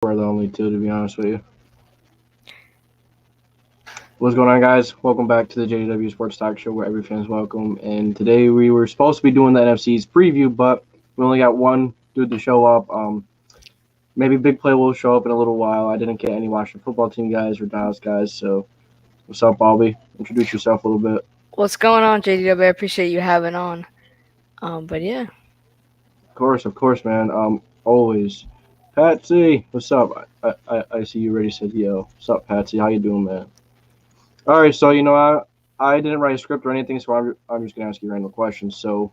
We're the only two, to be honest with you. What's going on, guys? Welcome back to the JW Sports Talk Show, where every fan is welcome. And today we were supposed to be doing the NFC's preview, but we only got one dude to show up. Maybe Big Play will show up in a little while. I didn't get any Washington football team guys or Dallas guys. So, what's up, Bobby? Introduce yourself a little bit. What's going on, JDW? I appreciate you having on. But yeah, Of course, man. Always. Patsy, what's up? I see you already said yo. What's up, Patsy? How you doing, man? All right, so I didn't write a script or anything, so I'm just gonna ask you random questions. So,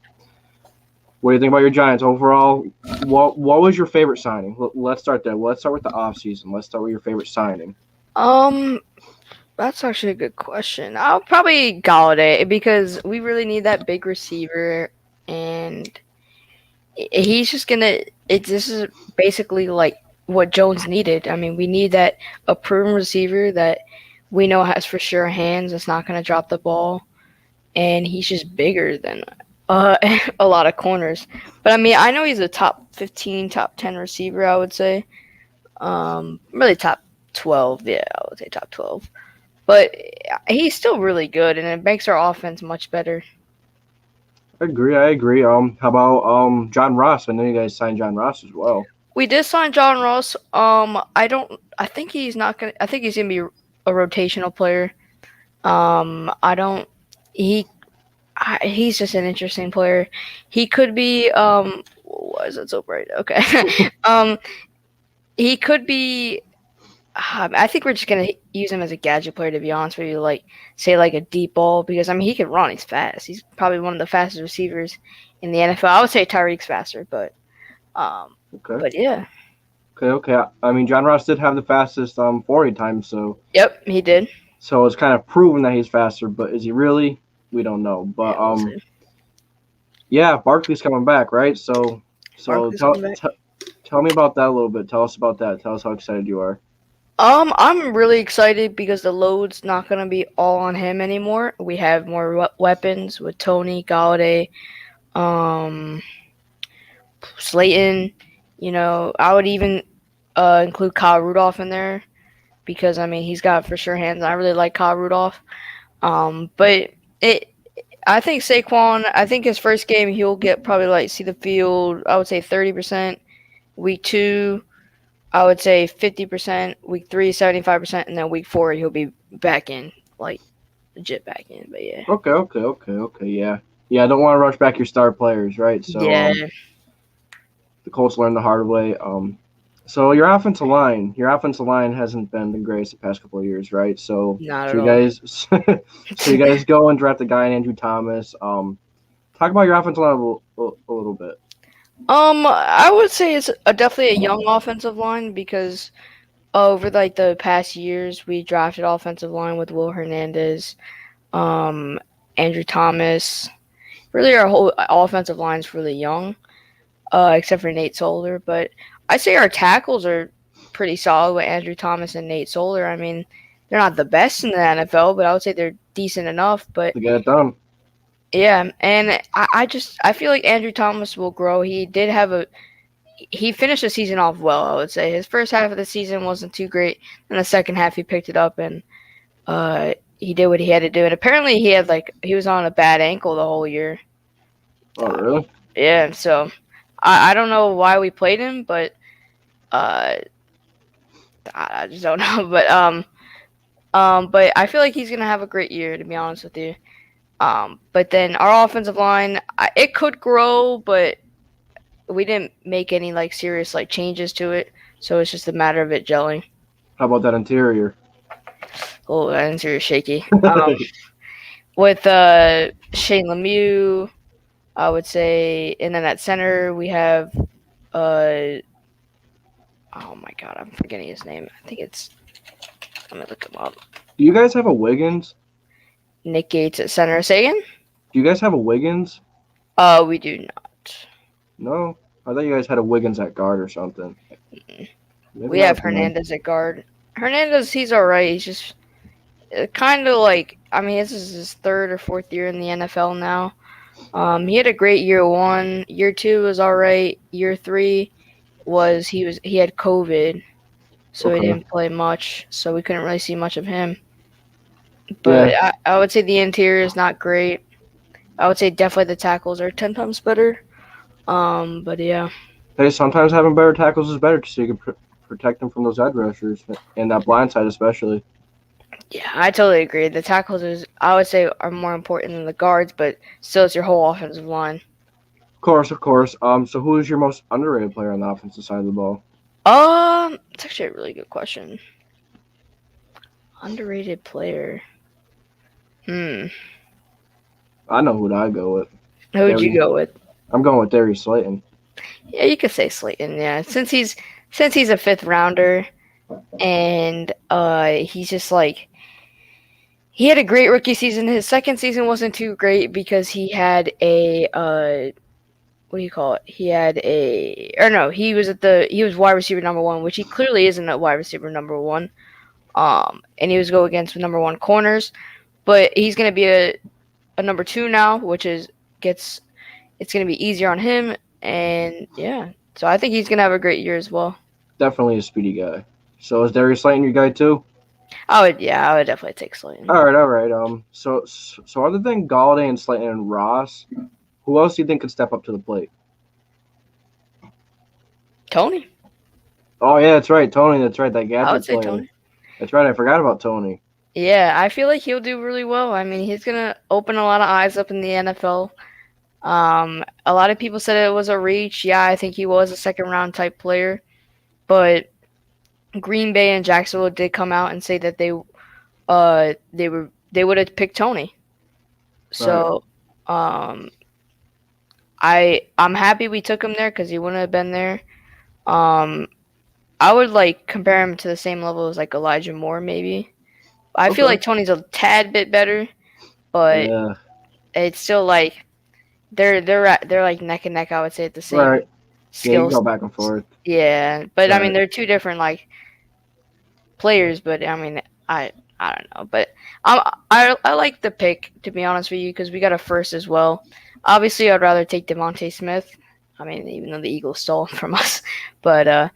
what do you think about your Giants overall? What was your favorite signing? Let's start there. Let's start with the off season. Let's start with your favorite signing. um, that's actually a good question. I'll probably Galladay because we really need that big receiver, and he's just gonna. This is basically like what Jones needed. I mean, we need that a proven receiver that we know has for sure hands. That's not gonna drop the ball, and he's just bigger than a lot of corners. But I mean, I know he's a top 15, top 10 receiver. I would say. Really top 12. Yeah, I would say top 12. But he's still really good, and it makes our offense much better. I agree. How about John Ross? I know you guys signed John Ross as well. We did sign John Ross. I don't. I think he's not gonna. I think he's gonna be a rotational player. I don't. He. He's just an interesting player. He could be. Why is it so bright? Okay. um. He could be. I think we're just gonna use him as a gadget player, to be honest with you. Like, say, like a deep ball, because I mean he can run. He's fast. He's probably one of the fastest receivers in the NFL. I would say Tyreek's faster, um, Okay. but yeah. Okay. I mean, John Ross did have the fastest 40 times, Yep, he did. so it's kind of proven that he's faster. But is he really? We don't know. But Yeah, we'll see. yeah, Barkley's coming back, right? So Barkley's coming back. tell me about that a little bit. Tell us about that. Tell us how excited you are. I'm really excited because the load's not gonna be all on him anymore. We have more weapons with Tony Galladay, um, Slayton. You know, I would even include Kyle Rudolph in there because I mean he's got for sure hands. I really like Kyle Rudolph. But it, I think Saquon. I think his first game he'll get probably like see the field. I would say 30%. Week two, I would say 50%. Week three, 75%, and then week four he'll be back in, like legit back in. But yeah, Okay. Yeah. I don't want to rush back your star players, right? So yeah, the Colts learned the hard way. So your offensive line hasn't been the greatest the past couple of years, right? not So at you all. guys, so you guys go and draft a guy named Andrew Thomas. Talk about your offensive line a little bit. I would say it's definitely a young offensive line because over like the past years we drafted offensive line with Will Hernandez, um, Andrew Thomas. Really, our whole offensive line is really young, except for Nate Solder. But I say our tackles are pretty solid with Andrew Thomas and Nate Solder. I mean, they're not the best in the NFL, but I would say they're decent enough. But To get it done. yeah, and I feel like Andrew Thomas will grow. He finished the season off well. I would say his first half of the season wasn't too great, and the second half he picked it up and he did what he had to do. And apparently he was on a bad ankle the whole year. Oh, Uh, really? yeah, so I don't know why we played him, but uh, I just don't know. But I feel like he's gonna have a great year, to be honest with you. But then our offensive line, it could grow, but we didn't make any like serious like changes to it, so it's just a matter of it gelling. How about that interior? Oh, that answer is shaky. With Shane Lemieux, I would say, and then at center we have uh oh my god, I'm forgetting his name. I think it's let me look him up. Do you guys have a Wiggins? Nick Gates at center. Say again? Do you guys have a Wiggins? We do not. No, I thought you guys had a Wiggins at guard or something. Maybe We have not then. Hernandez at guard. Hernandez, he's all right. He's just kind of like I mean, this is his third or fourth year in the NFL now. He had a great year one. Year two was all right. Year three he had COVID. so he Okay. didn't play much. So we couldn't really see much of him. But Yeah. I would say the interior is not great. I would say definitely the tackles are 10 times better. But yeah, Hey, sometimes having better tackles is better so you can protect them from those edge rushers and that blind side especially. yeah, I totally agree. The tackles is I would say are more important than the guards, but still it's your whole offensive line. Of course, of course. So who is your most underrated player on the offensive side of the ball? It's actually a really good question. Underrated player. Hmm. I know who I'd go with. Who would you go with? I'm going with Darius Slayton. Yeah, you could say Slayton. Yeah, since he's a fifth rounder, and he's just like he had a great rookie season. His second season wasn't too great because he had a what do you call it? He had a or no, he was wide receiver number one, which he clearly isn't a wide receiver number one. And he was go against number one corners, but he's gonna be a number two now, which is gets it's gonna be easier on him, and yeah, so I think he's gonna have a great year as well. Definitely a speedy guy. So is Darius Slayton your guy too? I would definitely take Slayton. All right, all right. So other than Galladay and Slayton and Ross, who else do you think could step up to the plate? Tony, Oh yeah, that's right, Tony. That's right, that I gadget would say player. Tony. That's right. I forgot about Tony. Yeah, I feel like he'll do really well. I mean, he's gonna open a lot of eyes up in the NFL. A lot of people said it was a reach. Yeah, I think he was a second round type player, but Green Bay and Jacksonville did come out and say that they would have picked Tony. Right. So, um, I'm happy we took him there because he wouldn't have been there. Um, I would like compare him to the same level as like Elijah Moore, maybe. I feel Okay. like Tony's a tad bit better, but Yeah. it's still like they're like neck and neck. I would say at the same Right. Yeah, you can go skills. back and forth. Yeah, but I mean Right. they're two different like players. But I mean I don't know, but I like the pick to be honest with you because we got a first as well. Obviously, I'd rather take Devontae Smith. I mean, even though the Eagles stole him from us, but I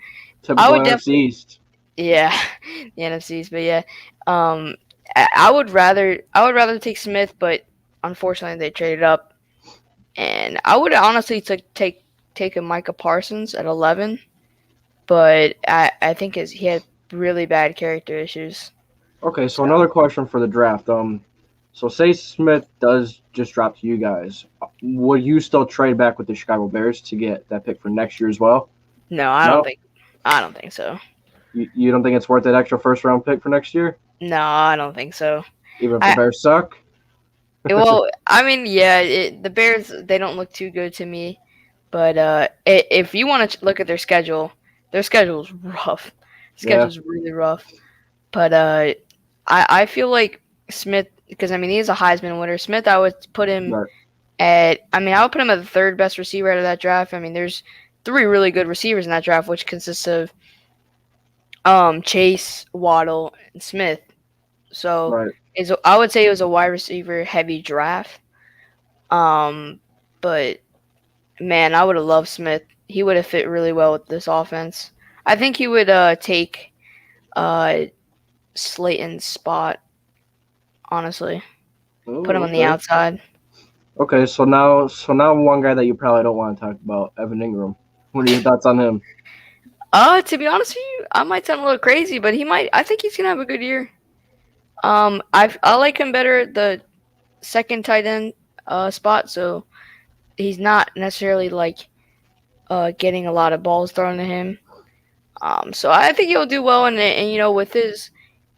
Typical would NFC definitely East. yeah the NFCs. But yeah, um, I would rather take Smith, but unfortunately they traded up, and I would honestly take a Micah Parsons at 11, but I think he had really bad character issues. Okay, so So another question for the draft. So say Smith does just drop to you guys. Would you still trade back with the Chicago Bears to get that pick for next year as well? no, No? I don't think so. You don't think it's worth that extra first round pick for next year? No, I don't think so. Even if the I Bears suck? well, I mean, yeah, the Bears they don't look too good to me, but if you want to look at their schedule's rough. Yeah. Schedule's really rough. But I feel like Smith because I mean he's a Heisman winner. Smith, I would put him Right. I would put him at the third best receiver out of that draft. I mean, there's three really good receivers in that draft, which consists of Chase, Waddle, and Smith. So Right. I would say it was a wide receiver heavy draft. Um, but man, I would have loved Smith. He would have fit really well with this offense. I think he would take uh, Slayton's spot. Honestly, Oh, put him on the okay. outside. Okay, so now one guy that you probably don't want to talk about, Evan Ingram. What are your thoughts on him? To be honest with you, I might sound a little crazy, but he might. I think he's gonna have a good year. I like him better at the second tight end spot, so he's not necessarily like getting a lot of balls thrown to him. So I think he'll do well, and you know with his,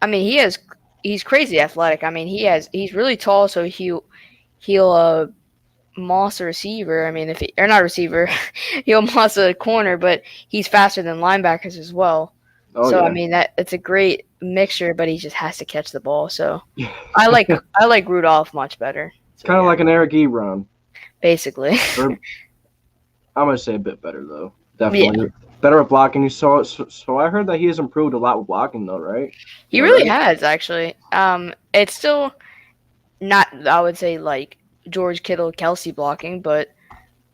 I mean he's crazy athletic. I mean he's really tall, so he'll moss a receiver. I mean or not a receiver, he'll moss a corner, but he's faster than linebackers as well. Oh So I yeah. mean that it's a great mixture, but he just has to catch the ball. So I like Rudolph much better. It's So kind of yeah, like an Eric Ebron. basically. Or I'm gonna say a bit better though. Yeah, Definitely better at blocking. So I heard that he has improved a lot with blocking though, right? Is he that really right? has actually. It's still not I would say like George Kittle, Kelsey blocking, but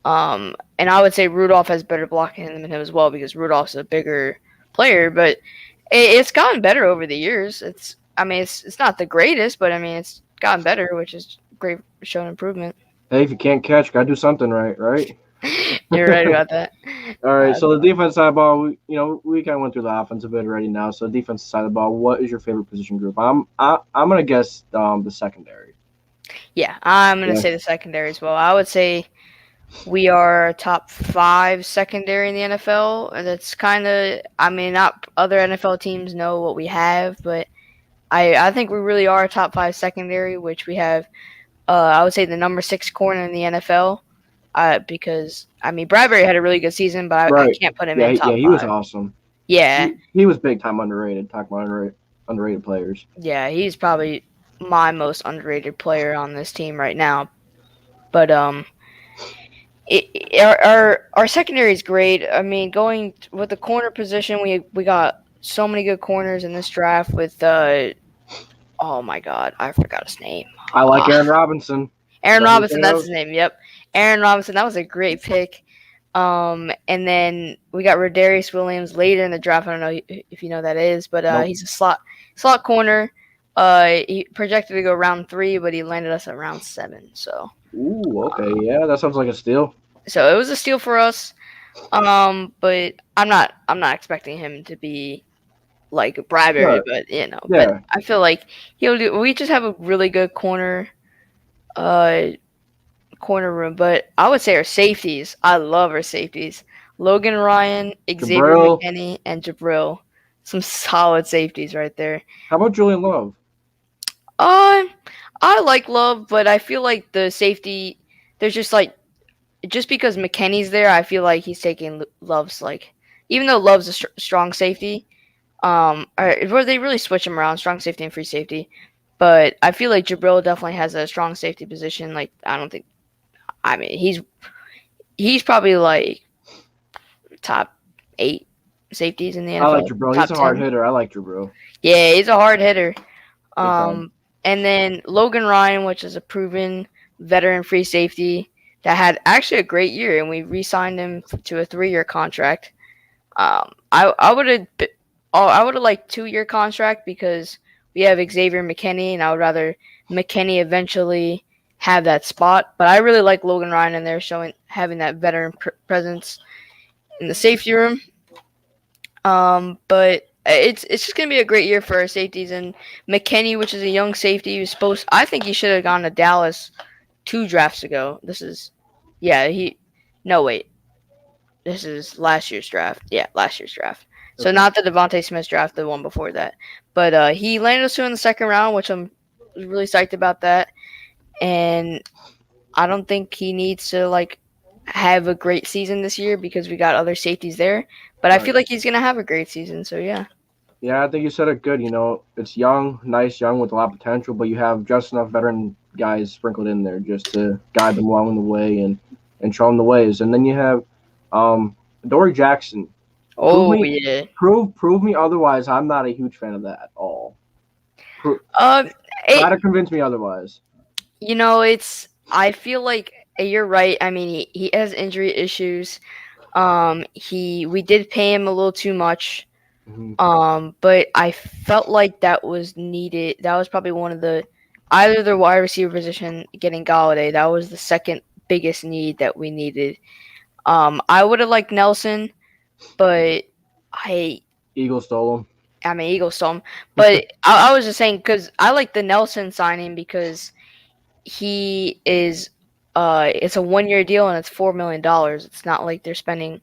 and I would say Rudolph has better blocking than him as well because Rudolph's a bigger player, but It's gotten better over the years. I mean, it's not the greatest, but I mean, it's gotten better, which is great, showing improvement. Hey, if you can't catch, gotta do something right, right? You're right about that. All right. Uh, So the defense side of the ball, we kind of went through the offensive bit already now. So defense side of the ball, what is your favorite position group? I'm gonna guess the secondary. yeah, I'm gonna Yeah. say the secondary as well. I would say we are top 5 secondary in the NFL. And that's kind of, I mean, not other NFL teams know what we have, but I think we really are a top 5 secondary, which we have. I would say the number 6 corner in the NFL. Because I mean Bradbury had a really good season, but I Right. can't put him Yeah. in top He was 5. awesome. Yeah, He was big time underrated. Talk about underrated players. yeah, he's probably my most underrated player on this team right now. But our secondary is great. I mean, going with the corner position, we got so many good corners in this draft. With oh my god, I forgot his name. I like Aaron Robinson. Is Aaron that who you're Robinson, thinking that's of? his name. Yep, Aaron Robinson. That was a great pick. And then we got Rodarius Williams later in the draft. I don't know if you know who that is, but Nope. he's a slot corner. He projected to go round 3, but he landed us at round 7. So Ooh. Okay. Yeah. That sounds like a steal. it was a steal for us. But I'm not expecting him to be like Bradbury, Right. but Yeah. but I feel like he'll do. We just have a really good corner room, but I would say our safeties. I love our safeties. Logan Ryan, Xavier Jabril. McKinney, and Jabril. Some solid safeties right there. How about Julian Love? I like Love, but I feel like the safety. There's just because McKinney's there, I feel like he's taking Love's even though Love's a strong safety. Or they really switch him around, strong safety and free safety. But I feel like Jabril definitely has a strong safety position. Like I don't think. I mean, he's probably like top 8 safeties in the NFL. I like Jabril. Top He's a hard 10. hitter. I like Jabril. Yeah, he's a hard hitter. time. And then Logan Ryan, which is a proven veteran free safety that had actually a great year, and we re-signed him to a 3-year contract. I would have liked 2-year contract because we have Xavier McKinney, and I would rather McKinney eventually have that spot. But I really like Logan Ryan in there, having that veteran presence in the safety room. But it's just gonna be a great year for our safeties, and McKinney, which is a young safety, I think he should have gone to Dallas 2 drafts ago. This is last year's draft. Yeah, last year's draft. So Okay. not the Devontae Smith draft, the one before that. But he landed us in the 2nd round, which I'm really psyched about that. And I don't think he needs to have a great season this year because we got other safeties there. But I feel like he's gonna have a great season. So yeah. Yeah, I think you said it good. It's young, nice, young with a lot of potential, but you have just enough veteran guys sprinkled in there just to guide them along the way and show them the ways. And then you have Dory Jackson. Oh yeah. Prove me otherwise. I'm not a huge fan of that at all. Try to convince me otherwise. I feel like you're right. I mean, he has injury issues. We did pay him a little too much. Mm-hmm. But I felt like that was needed. That was probably one of either the wide receiver position getting Galladay. That was the second biggest need that we needed. I would have liked Nelson, but Eagles stole him. I mean, Eagles stole him. But I was just saying because I like the Nelson signing because he is. It's a 1-year deal and it's $4 million. It's not like they're spending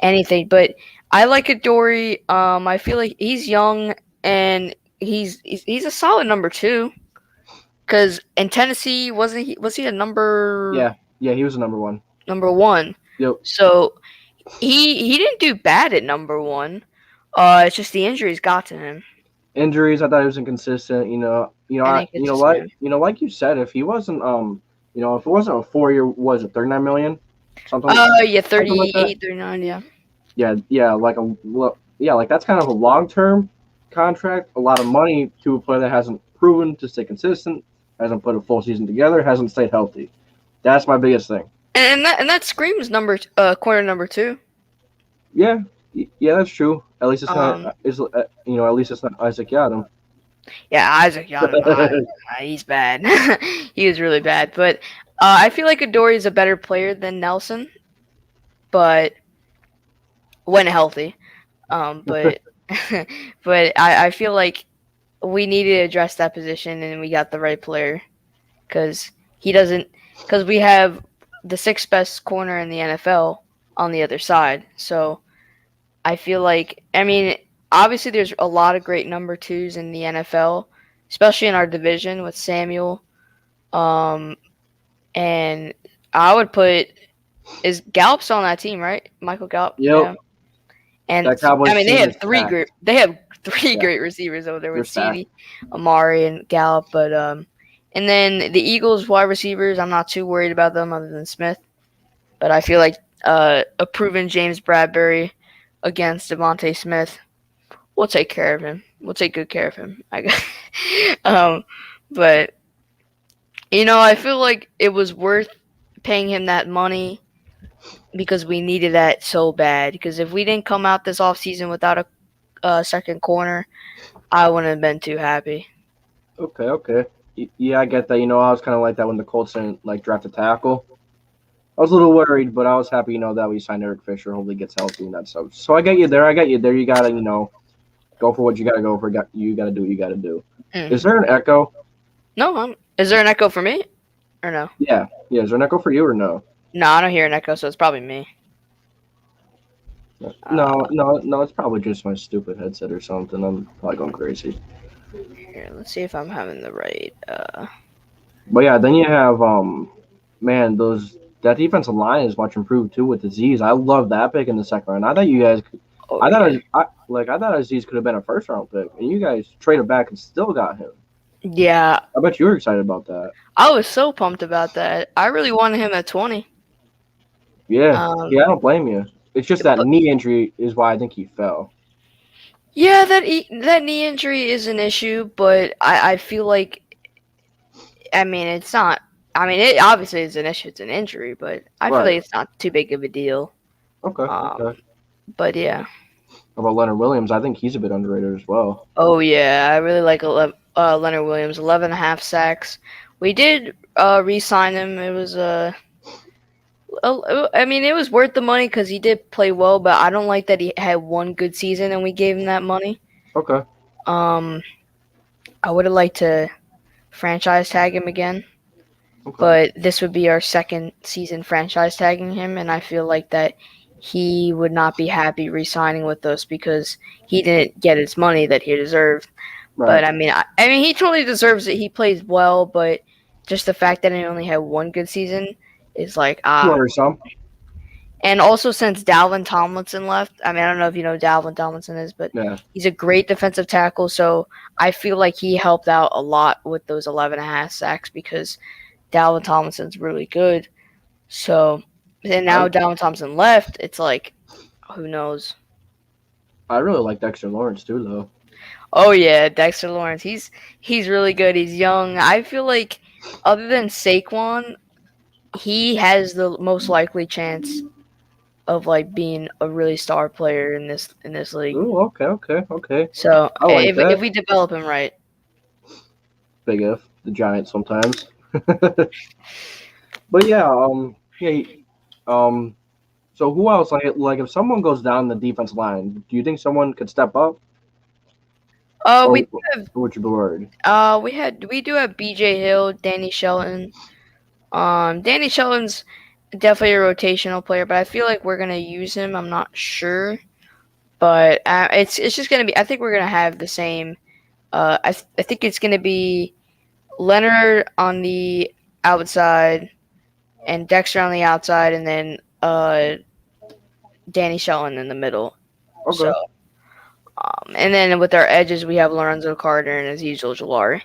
anything, but I like Adoree. I feel like he's young and he's a solid number 2. Because in Tennessee, was he a number? Yeah, he was a number 1. Number 1. Yep. So he didn't do bad at number 1. It's just the injuries got to him. Injuries. I thought he was inconsistent. Like you said, if he wasn't if it wasn't a 4-year, was it 39 million? Something. Yeah, 38, 39, yeah. Yeah, like that's kind of a long-term contract. A lot of money to a player that hasn't proven to stay consistent, hasn't put a full season together, hasn't stayed healthy. That's my biggest thing. And that screams corner number 2. Yeah, Yeah, that's true. At least it's Um, not. Is At least it's not Isaac Yadam. yeah, Isaac Yadam, he's bad. He was really bad. But I feel like Adoree is a better player than Nelson, but when healthy. But but I feel like we need to address that position, and we got the right player because he doesn't. Because we have the sixth best corner in the NFL on the other side, so I feel like, I mean, obviously there's a lot of great number twos in the NFL, especially in our division with Samuel. Um, and I would put, is Gallup still on that team, right? Michael Gallup, Yep, yeah. And that I Cowboys mean, team is stacked. they have three Yeah, great receivers over there they're with stacked. CD, Amari, and Gallup. But and then the Eagles wide receivers, I'm not too worried about them other than Smith. But I feel like a proven James Bradbury against Devontae Smith, we'll take care of him. We'll take good care of him. But I feel like it was worth paying him that money because we needed that so bad. Because if we didn't come out this offseason without a second corner, I wouldn't have been too happy. Okay, okay. Yeah, I get that. I was kind of like that when the Colts didn't draft a tackle. I was a little worried, but I was happy, that we signed Eric Fisher. Hopefully, gets healthy and that stuff. So I get you there. I got you there. You gotta, go for what you gotta go for. You gotta do what you gotta do. Is Mm. there an echo? No, is there an echo for me or no? Yeah, yeah. Is there an echo for you or no? No, I don't hear an echo, so it's probably me. No, no, no. It's probably just my stupid headset or something. I'm probably going crazy. Here, let's see if I'm having the right. But yeah, then you have man, that defensive line is much improved too with Aziz. I love that pick in the second round. I thought you guys, Oh I yeah. thought I thought Aziz could have been a first round pick, and you guys traded back and still got him. Yeah, I bet you were excited about that. I was so pumped about that. I really wanted him at 20. Yeah, Um, yeah. I don't blame you. It's just that knee injury is why I think he fell. yeah, that knee injury is an issue, but I feel like, I mean, it's not. I mean, it obviously is an issue. It's an injury, but I feel Right. like it's not too big of a deal. Okay. Um, Okay. but yeah. How about Leonard Williams? I think he's a bit underrated as well. Oh yeah, I really like Leonard Williams. 11 and a half sacks. We did re-sign him. It was I mean, it was worth the money because he did play well, but I don't like that he had one good season and we gave him that money. Okay. Um, I would have liked to franchise tag him again, Okay. but this would be our second season franchise tagging him, and I feel like that he would not be happy re-signing with us because he didn't get his money that he deserved. Right. But I mean, he totally deserves it. He plays well, but just the fact that he only had one good season is like Worrisome. And also, since Dalvin Tomlinson left, I mean, I don't know if you know who Dalvin Tomlinson is, but Yeah. he's a great defensive tackle. So I feel like he helped out a lot with those 11 and a half sacks because Dalvin Tomlinson's really good. So, and now Dalvin Thompson left, it's like, who knows? I really like Dexter Lawrence too, though. Oh yeah, Dexter Lawrence. He's really good. He's young. I feel like other than Saquon, he has the most likely chance of like being a really star player in this league. Ooh, okay, okay, okay. So I like that. if we develop him right. Big if the Giants sometimes. But yeah, So who else? Like if someone goes down the defense line, do you think someone could step up? Or We have would you be worried? we do have BJ Hill, Danny Shelton. Danny Shelton's definitely a rotational player, but I feel like we're gonna use him. I'm not sure, but it's just gonna be. I think we're gonna have the same. I think it's gonna be Leonard on the outside and Dexter on the outside, and then Danny Shelton in the middle. Okay. So, and then with our edges, we have Lorenzo Carter and Azeez Ojulari.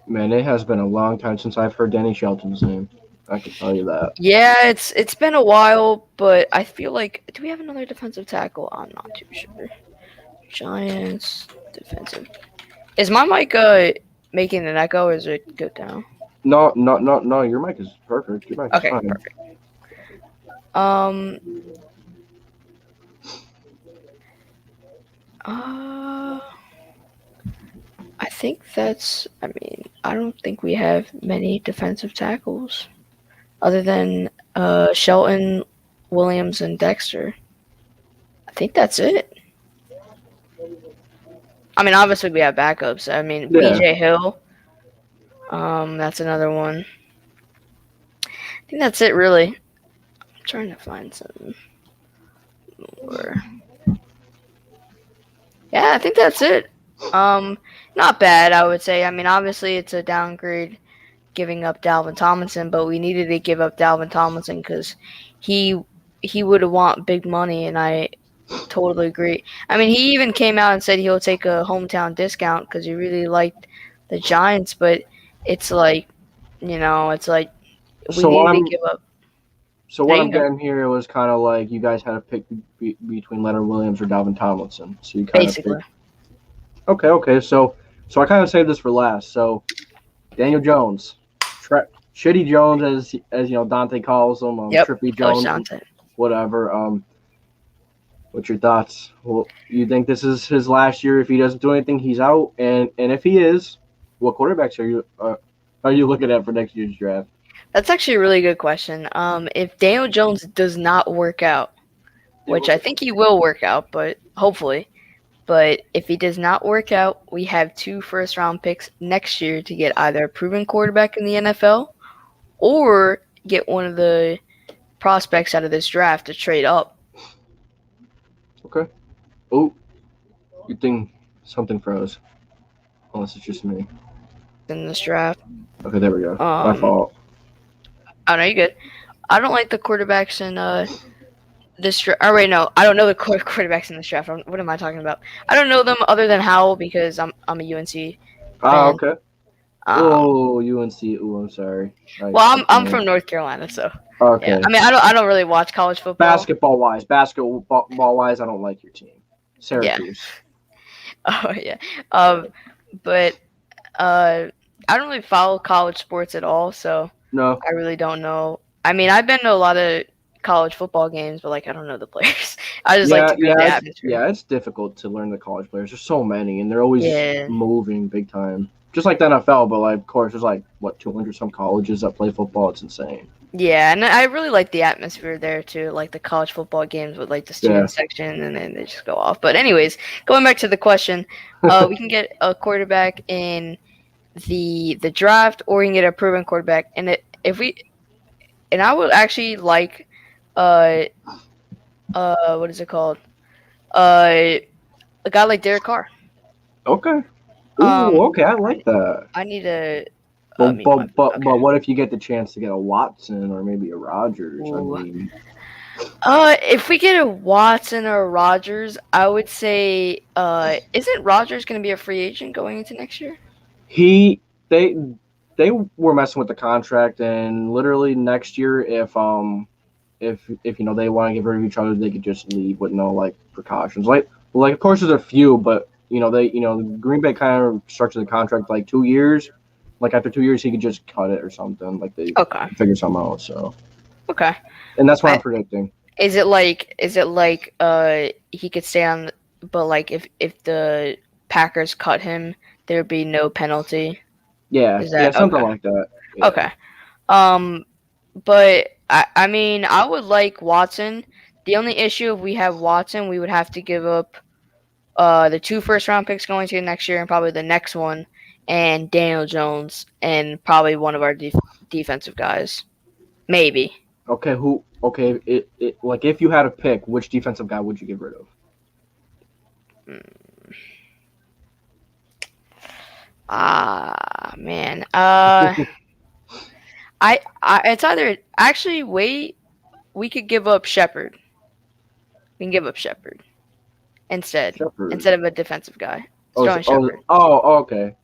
Man, it has been a long time since I've heard Danny Shelton's name. I can tell you that. Yeah, it's been a while, but I feel like, do we have another defensive tackle? I'm not too sure. Giants defensive. Is my mic making an echo, or is it good now? No. Your mic is perfect. Your mic is Okay, fine. perfect. Uh, I think that's. I mean, I don't think we have many defensive tackles other than Shelton, Williams, and Dexter. I think that's it. I mean, obviously we have backups. I mean, Yeah. BJ Hill. That's another one. I think that's it, really. I'm trying to find some more. Yeah, I think that's it. Not bad, I would say. I mean, obviously it's a downgrade giving up Dalvin Tomlinson, but we needed to give up Dalvin Tomlinson because he he would want big money, and I totally agree. I mean, he even came out and said he'll take a hometown discount because he really liked the Giants, but it's like, it's like we So what needed to I'm give up. so There what you I'm go. getting here was kind of like you guys had to pick between Leonard Williams or Dalvin Tomlinson. So you kind of Basically. picked. Okay. So I kind of saved this for last. So Daniel Jones, Shitty Jones, as Dante calls him, Yep. Trippy Coach Jones, Dante. whatever. What's your thoughts? Well, you think this is his last year? If he doesn't do anything, he's out. And if he is, what quarterbacks are you looking at for next year's draft? That's actually a really good question. If Daniel Jones does not work out, which I think he will work out, but hopefully. But if he does not work out, we have 2 first-round picks next year to get either a proven quarterback in the NFL or get one of the prospects out of this draft to trade up Okay. Oh, you think something froze? Unless it's just me. in this draft. Okay, there we go. My fault. I know you're good. I don't like the quarterbacks in this draft. Oh, wait, no. I don't know the quarterbacks in this draft. What am I talking about? I don't know them other than Howell because I'm a UNC fan. Okay. Um, Oh, UNC. Oh, I'm sorry. well, I'm from North Carolina, so Okay. yeah. I mean, I don't really watch college football. Basketball wise, I don't like your team. Syracuse. Oh yeah. But I don't really follow college sports at all, so No. I really don't know. I mean, I've been to a lot of college football games, but like I don't know the players. I just like to go to the atmosphere. It's difficult to learn the college players. There's so many, and they're always Yeah. moving big time. Just like the NFL, but like, of course, there's like 200 some colleges that play football. It's insane. Yeah, and I really like the atmosphere there too, like the college football games with like the student section, and then they just go off. But anyways, going back to the question, we can get a quarterback in the draft, or we can get a proven quarterback. And I would actually like, what is it called? A guy like Derek Carr. Okay. Ooh, okay, I like that. I need to. But what if you get the chance to get a Watson or maybe a Rodgers? Ooh. I mean, if we get a Watson or a Rodgers, I would say, isn't Rodgers going to be a free agent going into next year? They were messing with the contract, and literally next year, if they want to get rid of each other, they could just leave with no like precautions. Like of course there's a few, but Green Bay kind of structured the contract like 2 years. Like after 2 years, he could just cut it or something. Like they figure something out. So okay, and that's what I'm predicting. Is it like he could stay on, but like if the Packers cut him, there'd be no penalty? Yeah, something like that. Yeah. Okay. But I mean, I would like Watson. The only issue, if we have Watson, we would have to give up the 2 first-round picks going to next year, and probably the next one, and Daniel Jones, and probably one of our defensive guys, maybe. Okay, like if you had to pick, which defensive guy would you get rid of? Man. It's either actually we could give up Shepard. We can give up Shepard instead of a defensive guy. Shepard. Okay.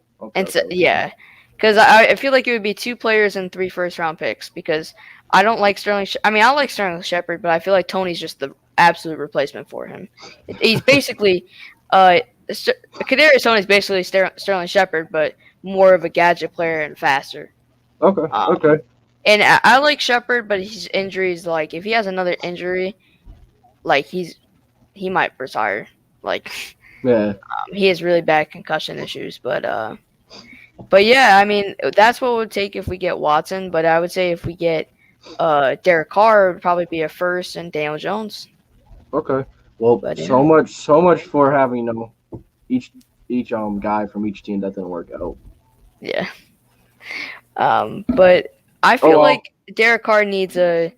Yeah, because I feel like it would be 2 players and 3 first-round picks because I don't like Sterling. I like Sterling Shepard, but I feel like Tony's just the absolute replacement for him. He's basically Kadarius Toney's basically Sterling Shepard, but more of a gadget player and faster. Okay. And I like Shepard, but his injuries, like if he has another injury, like he might retire. Like Yeah. He has really bad concussion issues, but yeah, I mean that's what it would take if we get Watson. But I would say if we get Derek Carr, it would probably be a first and Daniel Jones. Okay. Well, But yeah, so much for having each guy from each team that didn't work out. yeah. But I Oh feel well. like Derek Carr needs a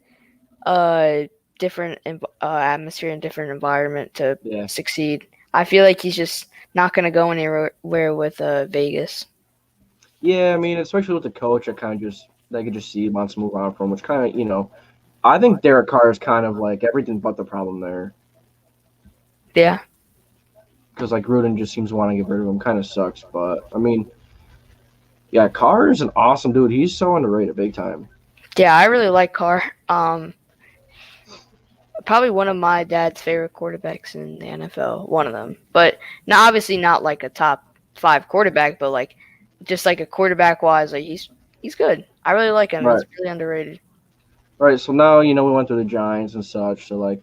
different atmosphere and different environment to Yeah. succeed. I feel like he's just not going to go anywhere with Vegas. Yeah. I mean, especially with the coach, I kind of just they could just see he wants to move on from, which kind of I think Derek Carr is kind of like everything but the problem there. Yeah, Because like Gruden just seems to want to get rid of him. Kind of sucks, but I mean, yeah, Carr is an awesome dude. He's so underrated, big time. yeah, I really like Carr. Probably one of my dad's favorite quarterbacks in the NFL. One of them, but now obviously not like a top 5 quarterback, but like just like a quarterback wise, like he's good. I really like him. Right, He's really underrated. right. So now we went through the Giants and such. So like,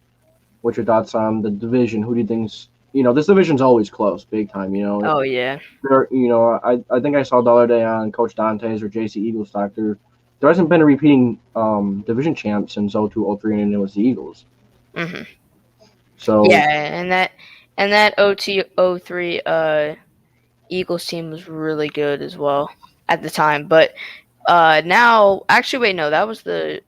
what's your thoughts on the division? Who do you think's this division's always close, big time. Oh yeah, I think I saw the other day on Coach Dante's or JC Eagles Doctor. There hasn't been a repeating division champ since 02-03, and it was the Eagles. hmm So yeah, and that 02-03 Eagles team was really good as well at the time. But now, actually, wait, no, that was the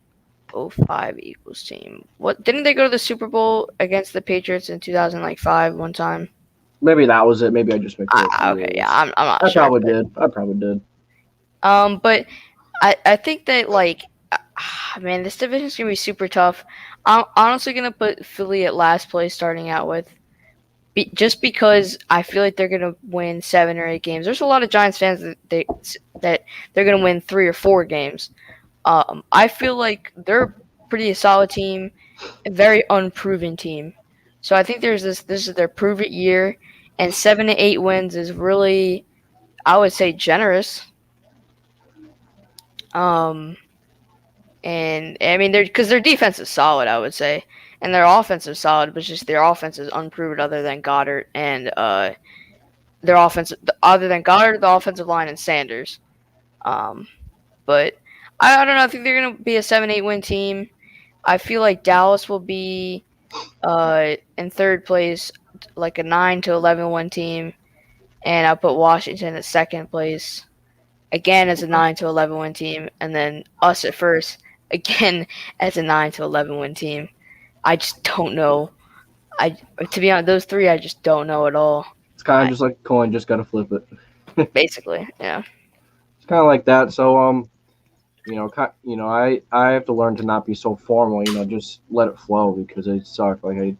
05 Eagles team. What didn't they go to the Super Bowl against the Patriots in 2005 one time? maybe that was it. Maybe I just mixed it up. Okay, yeah, I'm not I sure. probably did. I probably did. But I think that like, man, this division's gonna be super tough. I'm honestly gonna put Philly at last place, starting out with. Just because I feel like they're gonna win 7 or 8 games. There's a lot of Giants fans that they're gonna win 3 or 4 games. I feel like they're a pretty solid team, a very unproven team. So I think there's this is their prove it year, and 7 to 8 wins is really, I would say, generous. Um, and I mean, because their defense is solid, I would say, and their offense is solid, but just their offense is unproven other than Goddard and their offense, other than Goddard, the offensive line, and Sanders. Um, but I don't know. I think they're gonna be a 7-8 win team. I feel like Dallas will be in third place, like a 9 to 11 win team, and I'll put Washington at second place, again as a 9 to 11 win team, and then us at first, again as a 9 to 11 win team. I just don't know. To be honest, those three I just don't know at all. It's kind of just like a coin, just gotta flip it. Basically, yeah. It's kind of like that. So I have to learn to not be so formal. Just let it flow because it sucks. Like it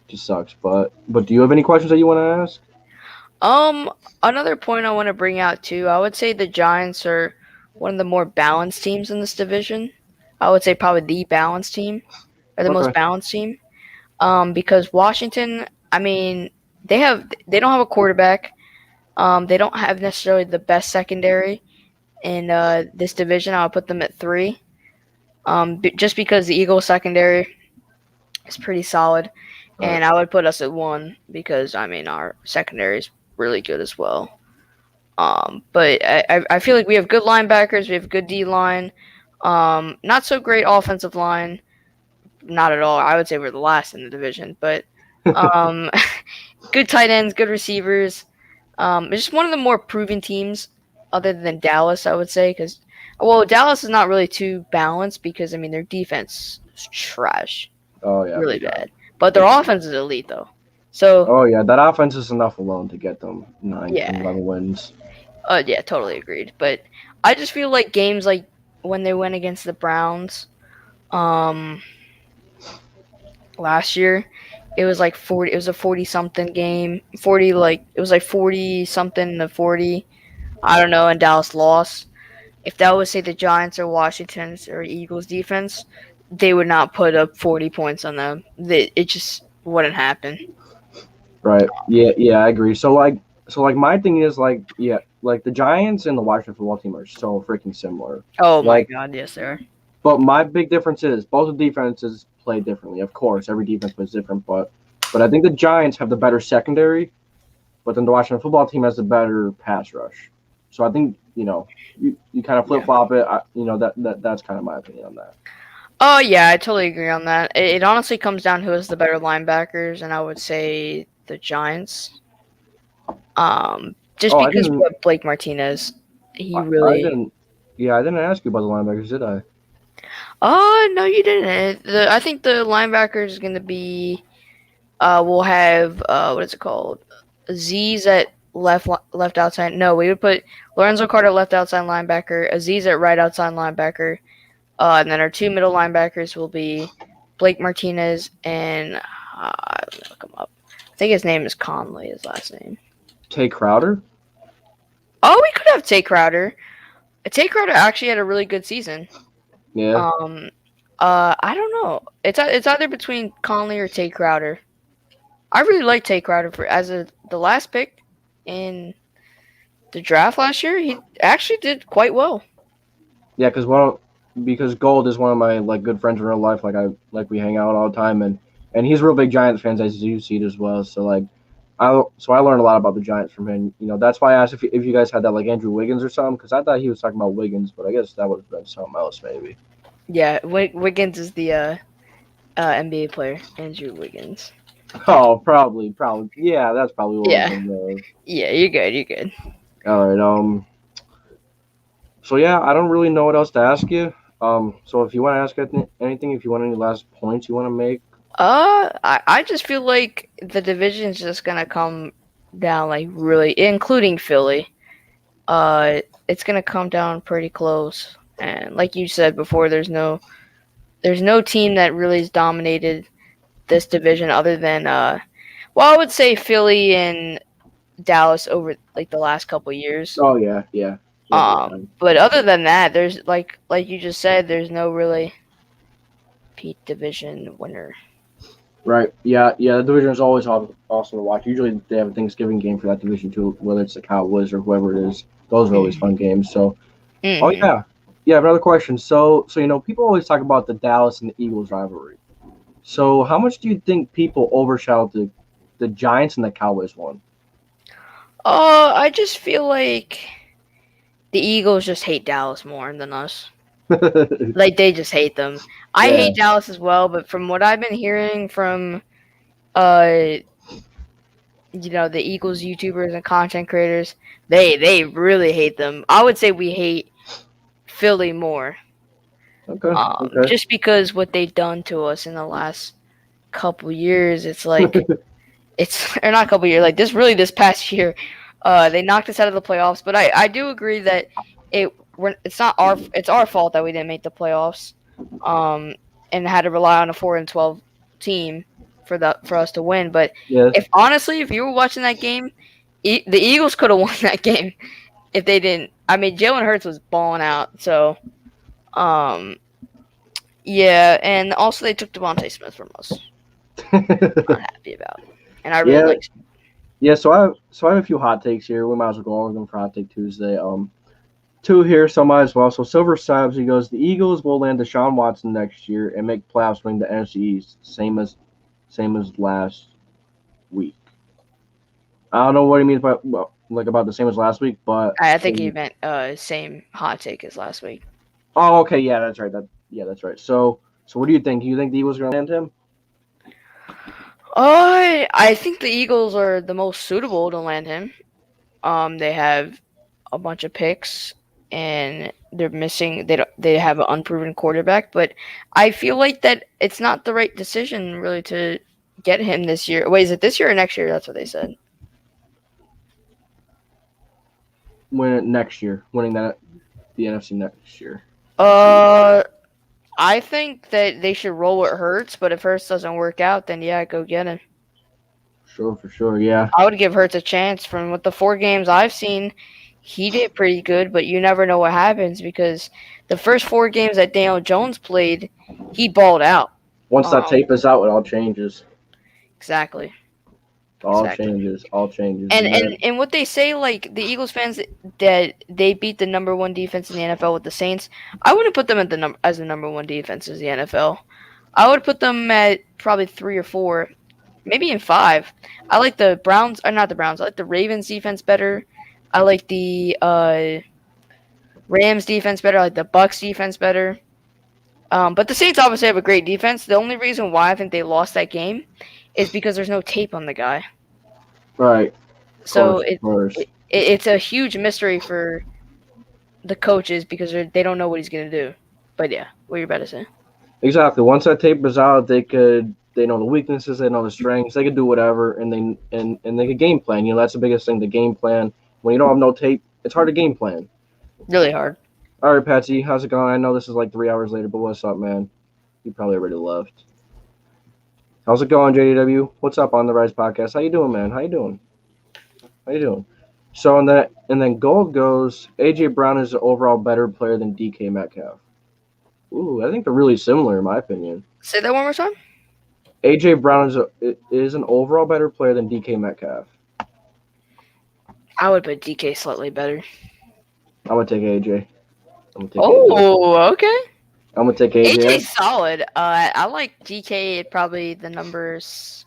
just sucks. But do you have any questions that you want to ask? Another point I want to bring out too. I would say the Giants are one of the more balanced teams in this division. I would say probably the balanced team, or the most Okay. balanced team. Because Washington, I mean, they don't have a quarterback. They don't have necessarily the best secondary in this division. I'll put them at 3. Just because the Eagles secondary is pretty solid, All right. and I would put us at 1 because I mean our secondary is really good as well. But I feel like we have good linebackers, we have good D line, not so great offensive line, not at all. I would say we're the last in the division, but um, good tight ends, good receivers. It's just one of the more proven teams, other than Dallas, I would say, because Dallas is not really too balanced because I mean their defense is trash, Oh yeah. really bad, but their offense is elite though. So Oh yeah. That offense is enough alone to get them 9 and yeah, 11 wins. yeah, totally agreed. But I just feel like games like when they went against the Browns, um, last year, it was like 40. It was a 40-something game. 40 like it was like 40-something to 40. I don't know. And Dallas lost. If that was say the Giants or Washington's or Eagles defense, they would not put up 40 points on them. It just wouldn't happen. Right. Yeah. Yeah. I agree. So my thing is like like the Giants and the Washington football team are so freaking similar. Oh my Like, God, yes, sir. but my big difference is both the defenses play differently. Of course, every defense plays different, but I think the Giants have the better secondary, but then the Washington football team has a better pass rush. So I think you kind of flip flop it. That's kind of my opinion on that. Oh yeah, I totally agree on that. It honestly comes down who has the better linebackers, and I would say the Giants. Just Oh, I because didn't. what Blake Martinez, he I really. didn't. Yeah, I didn't ask you about the linebackers, did I? Oh no, you didn't. I think the linebackers is gonna be. We'll have what is it called? Aziz at left outside. No, we would put Lorenzo Carter left outside linebacker, Aziz at right outside linebacker, and then our two middle linebackers will be Blake Martinez and let me look him up. I think his name is Conley. His last name. Tay Crowder. Oh, we could have Tay Crowder. Tay Crowder actually had a really good season. Yeah. I don't know. It's either between Conley or Tay Crowder. I really like Tay Crowder the last pick in the draft last year. He actually did quite well. Yeah, because Gold is one of my good friends in real life. We hang out all the time, and he's a real big Giants fans, as you see it as well. So I learned a lot about the Giants from him. That's why I asked if you guys had that Andrew Wiggins or something, because I thought he was talking about Wiggins, but I guess that would have been something else maybe. Yeah, Wiggins is the NBA player, Andrew Wiggins. Oh, probably. Yeah, that's probably what. Yeah. Yeah, you're good. All right. So yeah, I don't really know what else to ask you. So if you want to ask anything, if you want any last points you want to make. I just feel like the division's just gonna come down really, including Philly. It's gonna come down pretty close, and like you said before, there's no team that really has dominated this division other than I would say Philly and Dallas over the last couple years. Oh yeah. But other than that, there's like you just said, there's no really Pete division winner. Right. Yeah. The division is always awesome to watch. Usually they have a Thanksgiving game for that division too, whether it's the Cowboys or whoever it is. Those are always fun games. So. Mm-hmm. Oh yeah. Yeah. Another question. So people always talk about the Dallas and the Eagles rivalry. So how much do you think people overshadowed the Giants and the Cowboys one? I just feel like the Eagles just hate Dallas more than us. They just hate them. I hate Dallas as well, but from what I've been hearing from the Eagles YouTubers and content creators, they really hate them. I would say we hate Philly more. Okay. Just because what they've done to us in the last couple years, it's like or not a couple years, this past year, they knocked us out of the playoffs. But I do agree that it's our fault that we didn't make the playoffs, and had to rely on a 4-12 team for us to win. But if you were watching that game, the Eagles could have won that game if they didn't. I mean, Jalen Hurts was balling out, so yeah, and also they took Devontae Smith from us. I'm not happy about it, and I really like. Yeah, so I have a few hot takes here. We might as well go over them for Hot Take Tuesday. Two here, so might as well. So Silver Stabs, he goes, the Eagles will land Deshaun Watson next year and make playoffs winning the NFC East, same as last week. I don't know what he means by about the same as last week, but I think he meant same hot take as last week. Oh, okay, yeah, that's right. That's right. So what do you think? Do you think the Eagles are going to land him? I think the Eagles are the most suitable to land him. They have a bunch of picks, and they're missing. They have an unproven quarterback, but I feel like that it's not the right decision really to get him this year. Wait, is it this year or next year? That's what they said. Next year, winning the NFC next year. I think that they should roll with Hurts, but if Hurts doesn't work out, then yeah, go get him. Sure, for sure, yeah. I would give Hurts a chance. From what the 4 games I've seen, he did pretty good, but you never know what happens because the first 4 games that Daniel Jones played, he balled out. Once that tape is out, it all changes. Exactly. All changes. And what they say, the Eagles fans, that they beat the number 1 defense in the NFL with the Saints, I wouldn't put them at as the number 1 defense in the NFL. I would put them at probably 3 or 4, maybe in 5. I like the Browns, or not the Browns. I like the Ravens defense better. I like the Rams defense better. I like the Bucks defense better. But the Saints obviously have a great defense. The only reason why I think they lost that game is because there's no tape on the guy. Right. Of So course. Of course. it's a huge mystery for the coaches because they don't know what he's gonna do. But yeah, what you're about to say? Exactly. Once that tape is out, they know the weaknesses, they know the strengths, they could do whatever, and they could game plan. You know, that's the biggest thing. The game plan. When you don't have no tape, it's hard to game plan. Really hard. All right, Patsy, how's it going? I know this is like 3 hours later, but what's up, man? You probably already left. How's it going, JDW? What's up on the Rise Podcast? How you doing, man? How you doing? So and then Gold goes. AJ Brown is an overall better player than DK Metcalf. Ooh, I think they're really similar in my opinion. Say that one more time. AJ Brown is an overall better player than DK Metcalf. I would put DK slightly better. I'm gonna take AJ. Okay. I'm gonna take AJ. AJ's solid. I like DK at probably the numbers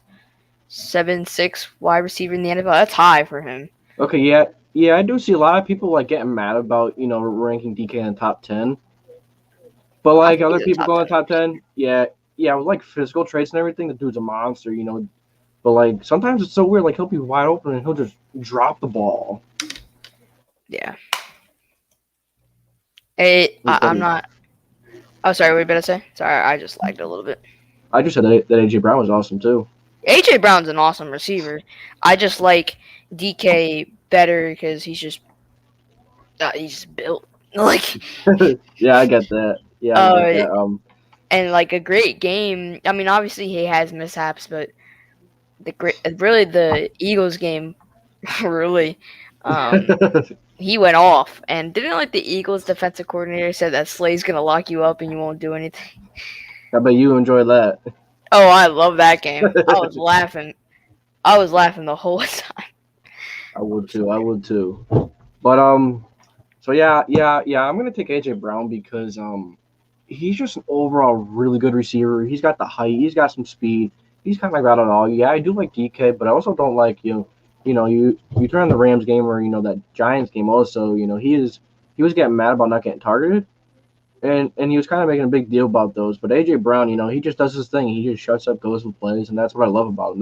7-6 wide receiver in the NFL. That's high for him. Okay, yeah, I do see a lot of people like getting mad about ranking DK in the top 10. But like other people go in the top 10, yeah, with like physical traits and everything, the dude's a monster, But like sometimes it's so weird, like he'll be wide open and he'll just drop the ball. Yeah. I'm not. Oh, sorry. What were you about to say? Sorry, I just lagged a little bit. I just said that AJ Brown was awesome too. AJ Brown's an awesome receiver. I just like DK better because he's just built like. Yeah, I get that. Yeah, I get that. And like a great game. I mean, obviously he has mishaps, but the Eagles game, really, he went off. And didn't like the Eagles defensive coordinator said that Slay's gonna lock you up and you won't do anything. I bet you enjoyed that. Oh, I love that game. I was laughing. I was laughing the whole time. I would too. But so yeah, I'm gonna take AJ Brown because he's just an overall really good receiver. He's got the height, he's got some speed, he's kind of got it all. Yeah, I do like DK, but I also don't like you turn on the Rams game or that Giants game also. He was getting mad about not getting targeted, and he was kind of making a big deal about those. But AJ Brown, he just does his thing. He just shuts up, goes and plays, and that's what I love about him.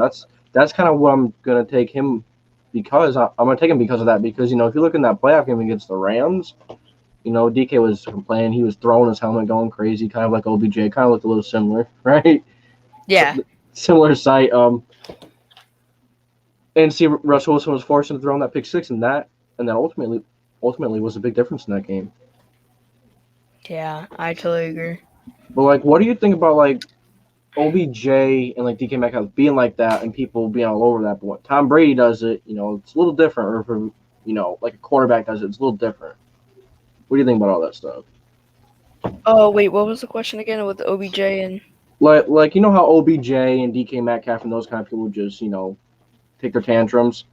That's kind of what I'm gonna take him. Because I'm going to take him because of that. Because, if you look in that playoff game against the Rams, DK was complaining. He was throwing his helmet, going crazy, kind of like OBJ. Kind of looked a little similar, right? Yeah. Similar sight. And see, Russell Wilson was forced to throw in that pick six, and that ultimately was a big difference in that game. Yeah, I totally agree. But, like, what do you think about, like, OBJ and like DK Metcalf being like that and people being all over that, but when Tom Brady does it, it's a little different. Or if like a quarterback does it, it's a little different. What do you think about all that stuff? Oh wait, what was the question again with OBJ and like how OBJ and DK Metcalf and those kind of people just take their tantrums.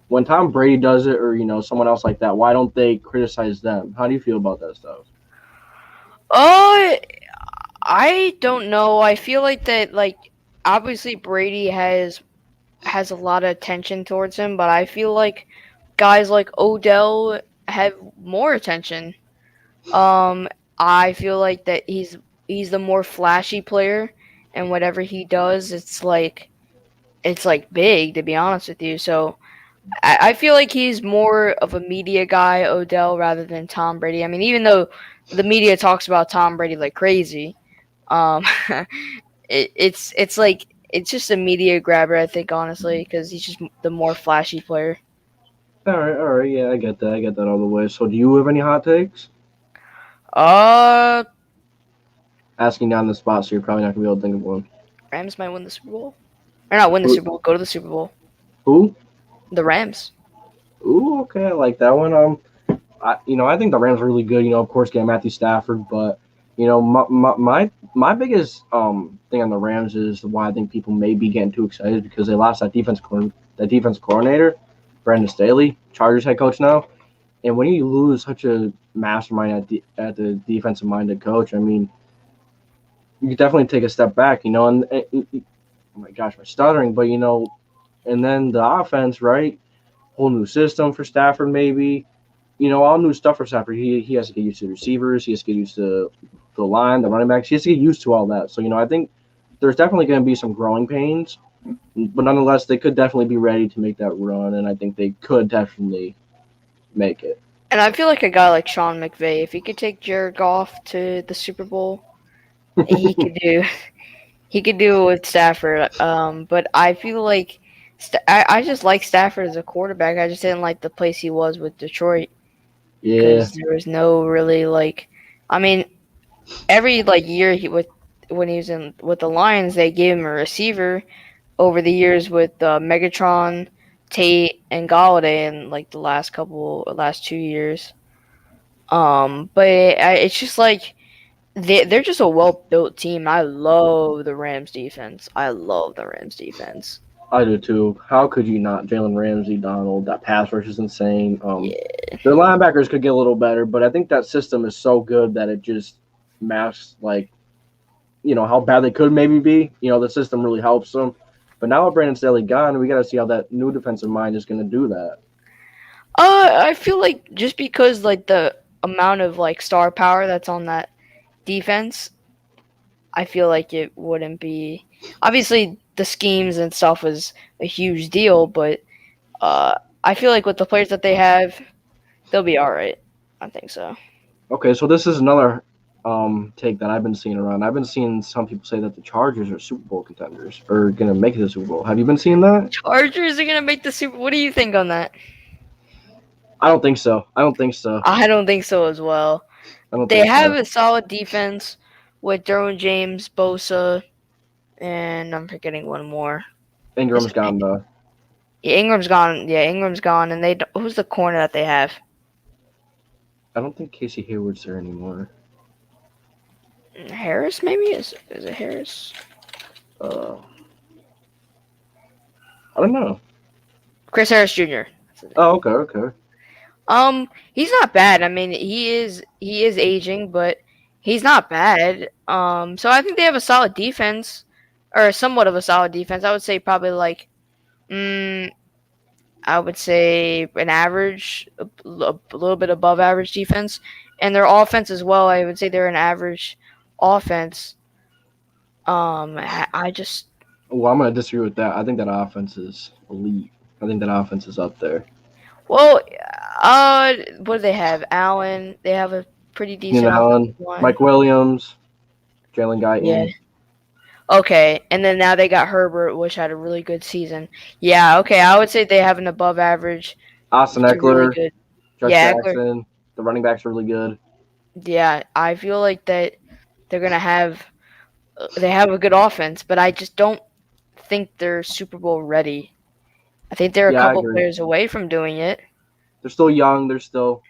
When Tom Brady does it, or someone else like that, why don't they criticize them? How do you feel about that stuff? I don't know. I feel like that, like, obviously Brady has a lot of attention towards him, but I feel like guys like Odell have more attention. I feel like that he's the more flashy player, and whatever he does, it's like big, to be honest with you. So I feel like he's more of a media guy, Odell, rather than Tom Brady. I mean, even though the media talks about Tom Brady like crazy. It's just a media grabber, I think, honestly, because he's just the more flashy player. All right, yeah, I get that all the way. So, do you have any hot takes? Asking down the spot, so you're probably not gonna be able to think of one. Rams might win the Super Bowl, or not win the Super Bowl. Go to the Super Bowl. Who? The Rams. Ooh, okay, I like that one. I think the Rams are really good. Of course, getting Matthew Stafford, but. My biggest thing on the Rams is why I think people may be getting too excited because they lost that defense coordinator, Brandon Staley, Chargers head coach now. And when you lose such a mastermind at the defensive minded coach, I mean, you could definitely take a step back, And my gosh, my stuttering. But and then the offense, right? Whole new system for Stafford, maybe. All new stuff for Stafford. He has to get used to the receivers. He has to get used to the line, the running backs. He has to get used to all that. So I think there's definitely going to be some growing pains, but nonetheless, they could definitely be ready to make that run, and I think they could definitely make it. And I feel like a guy like Sean McVay, if he could take Jared Goff to the Super Bowl, he could do he could do it with Stafford. But I feel like I just like Stafford as a quarterback. I just didn't like the place he was with Detroit Yeah, because there was no really like. I mean, every like year when he was in with the Lions, they gave him a receiver. Over the years with Megatron, Tate, and Galladay in like the last 2 years. But it's just like they're just a well built team. I love the Rams defense. I love the Rams defense. I do too. How could you not? Jalen Ramsey, Donald, that pass rush is insane. Yeah. Their linebackers could get a little better, but I think that system is so good that it just masks how bad they could maybe be. The system really helps them. But now with Brandon Staley gone, we got to see how that new defensive mind is going to do that. I feel like just because like the amount of like star power that's on that defense, I feel like it wouldn't be. Obviously, the schemes and stuff was a huge deal, but I feel like with the players that they have, they'll be all right. I think so. Okay, so this is another take that I've been seeing around. I've been seeing some people say that the Chargers are Super Bowl contenders or going to make it to the Super Bowl. Have you been seeing that? Chargers are gonna make the Super. What do you think on that? I don't think so. I don't think so. I don't think so as well. I don't They think have so. a solid defense with Derwin James, Bosa, and I'm forgetting one more. Ingram's gone though. Yeah, Ingram's gone. Yeah, Ingram's gone. And who's the corner that they have? I don't think Casey Hayward's there anymore. Harris, maybe is it Harris? Uh, I don't know. Chris Harris Jr. Oh, okay. He's not bad. I mean, he is aging, but he's not bad. So I think they have a solid defense, or somewhat of a solid defense. I would say probably like, I would say an average, a little bit above average defense, and their offense as well. I would say they're an average offense. I just Well, I'm gonna disagree with that. I think that offense is elite. I think that offense is up there. well, what do they have? Allen. They have a pretty decent Allen, offensive line. Mike Williams, Jalen Guyton. Yeah. Okay, and then now they got Herbert, which had a really good season. Yeah, okay, I would say they have an above average. Austin to really Eckler, good. Josh Yeah, Jackson. The running backs are really good. Yeah, I feel like that they're gonna have they have a good offense, but I just don't think they're Super Bowl ready. I think they're a Yeah, I couple agree. players away from doing it, They're still young. They're still,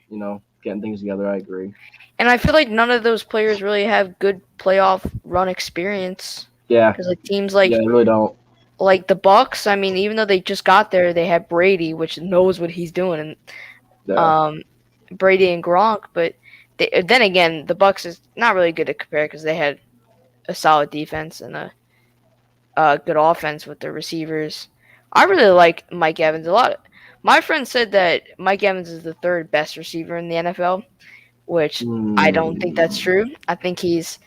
getting things together. I agree. and I feel like none of those players really have good playoff run experience. Yeah. Because like teams like Yeah, they really don't. like the Bucks, I mean, even though they just got there, they had Brady, which knows what he's doing, and Yeah. Brady and Gronk. But then again, the Bucks is not really good to compare because they had a solid defense and a good offense with their receivers. I really like Mike Evans a lot. My friend said that Mike Evans is the third best receiver in the NFL, which I don't think that's true. I think he's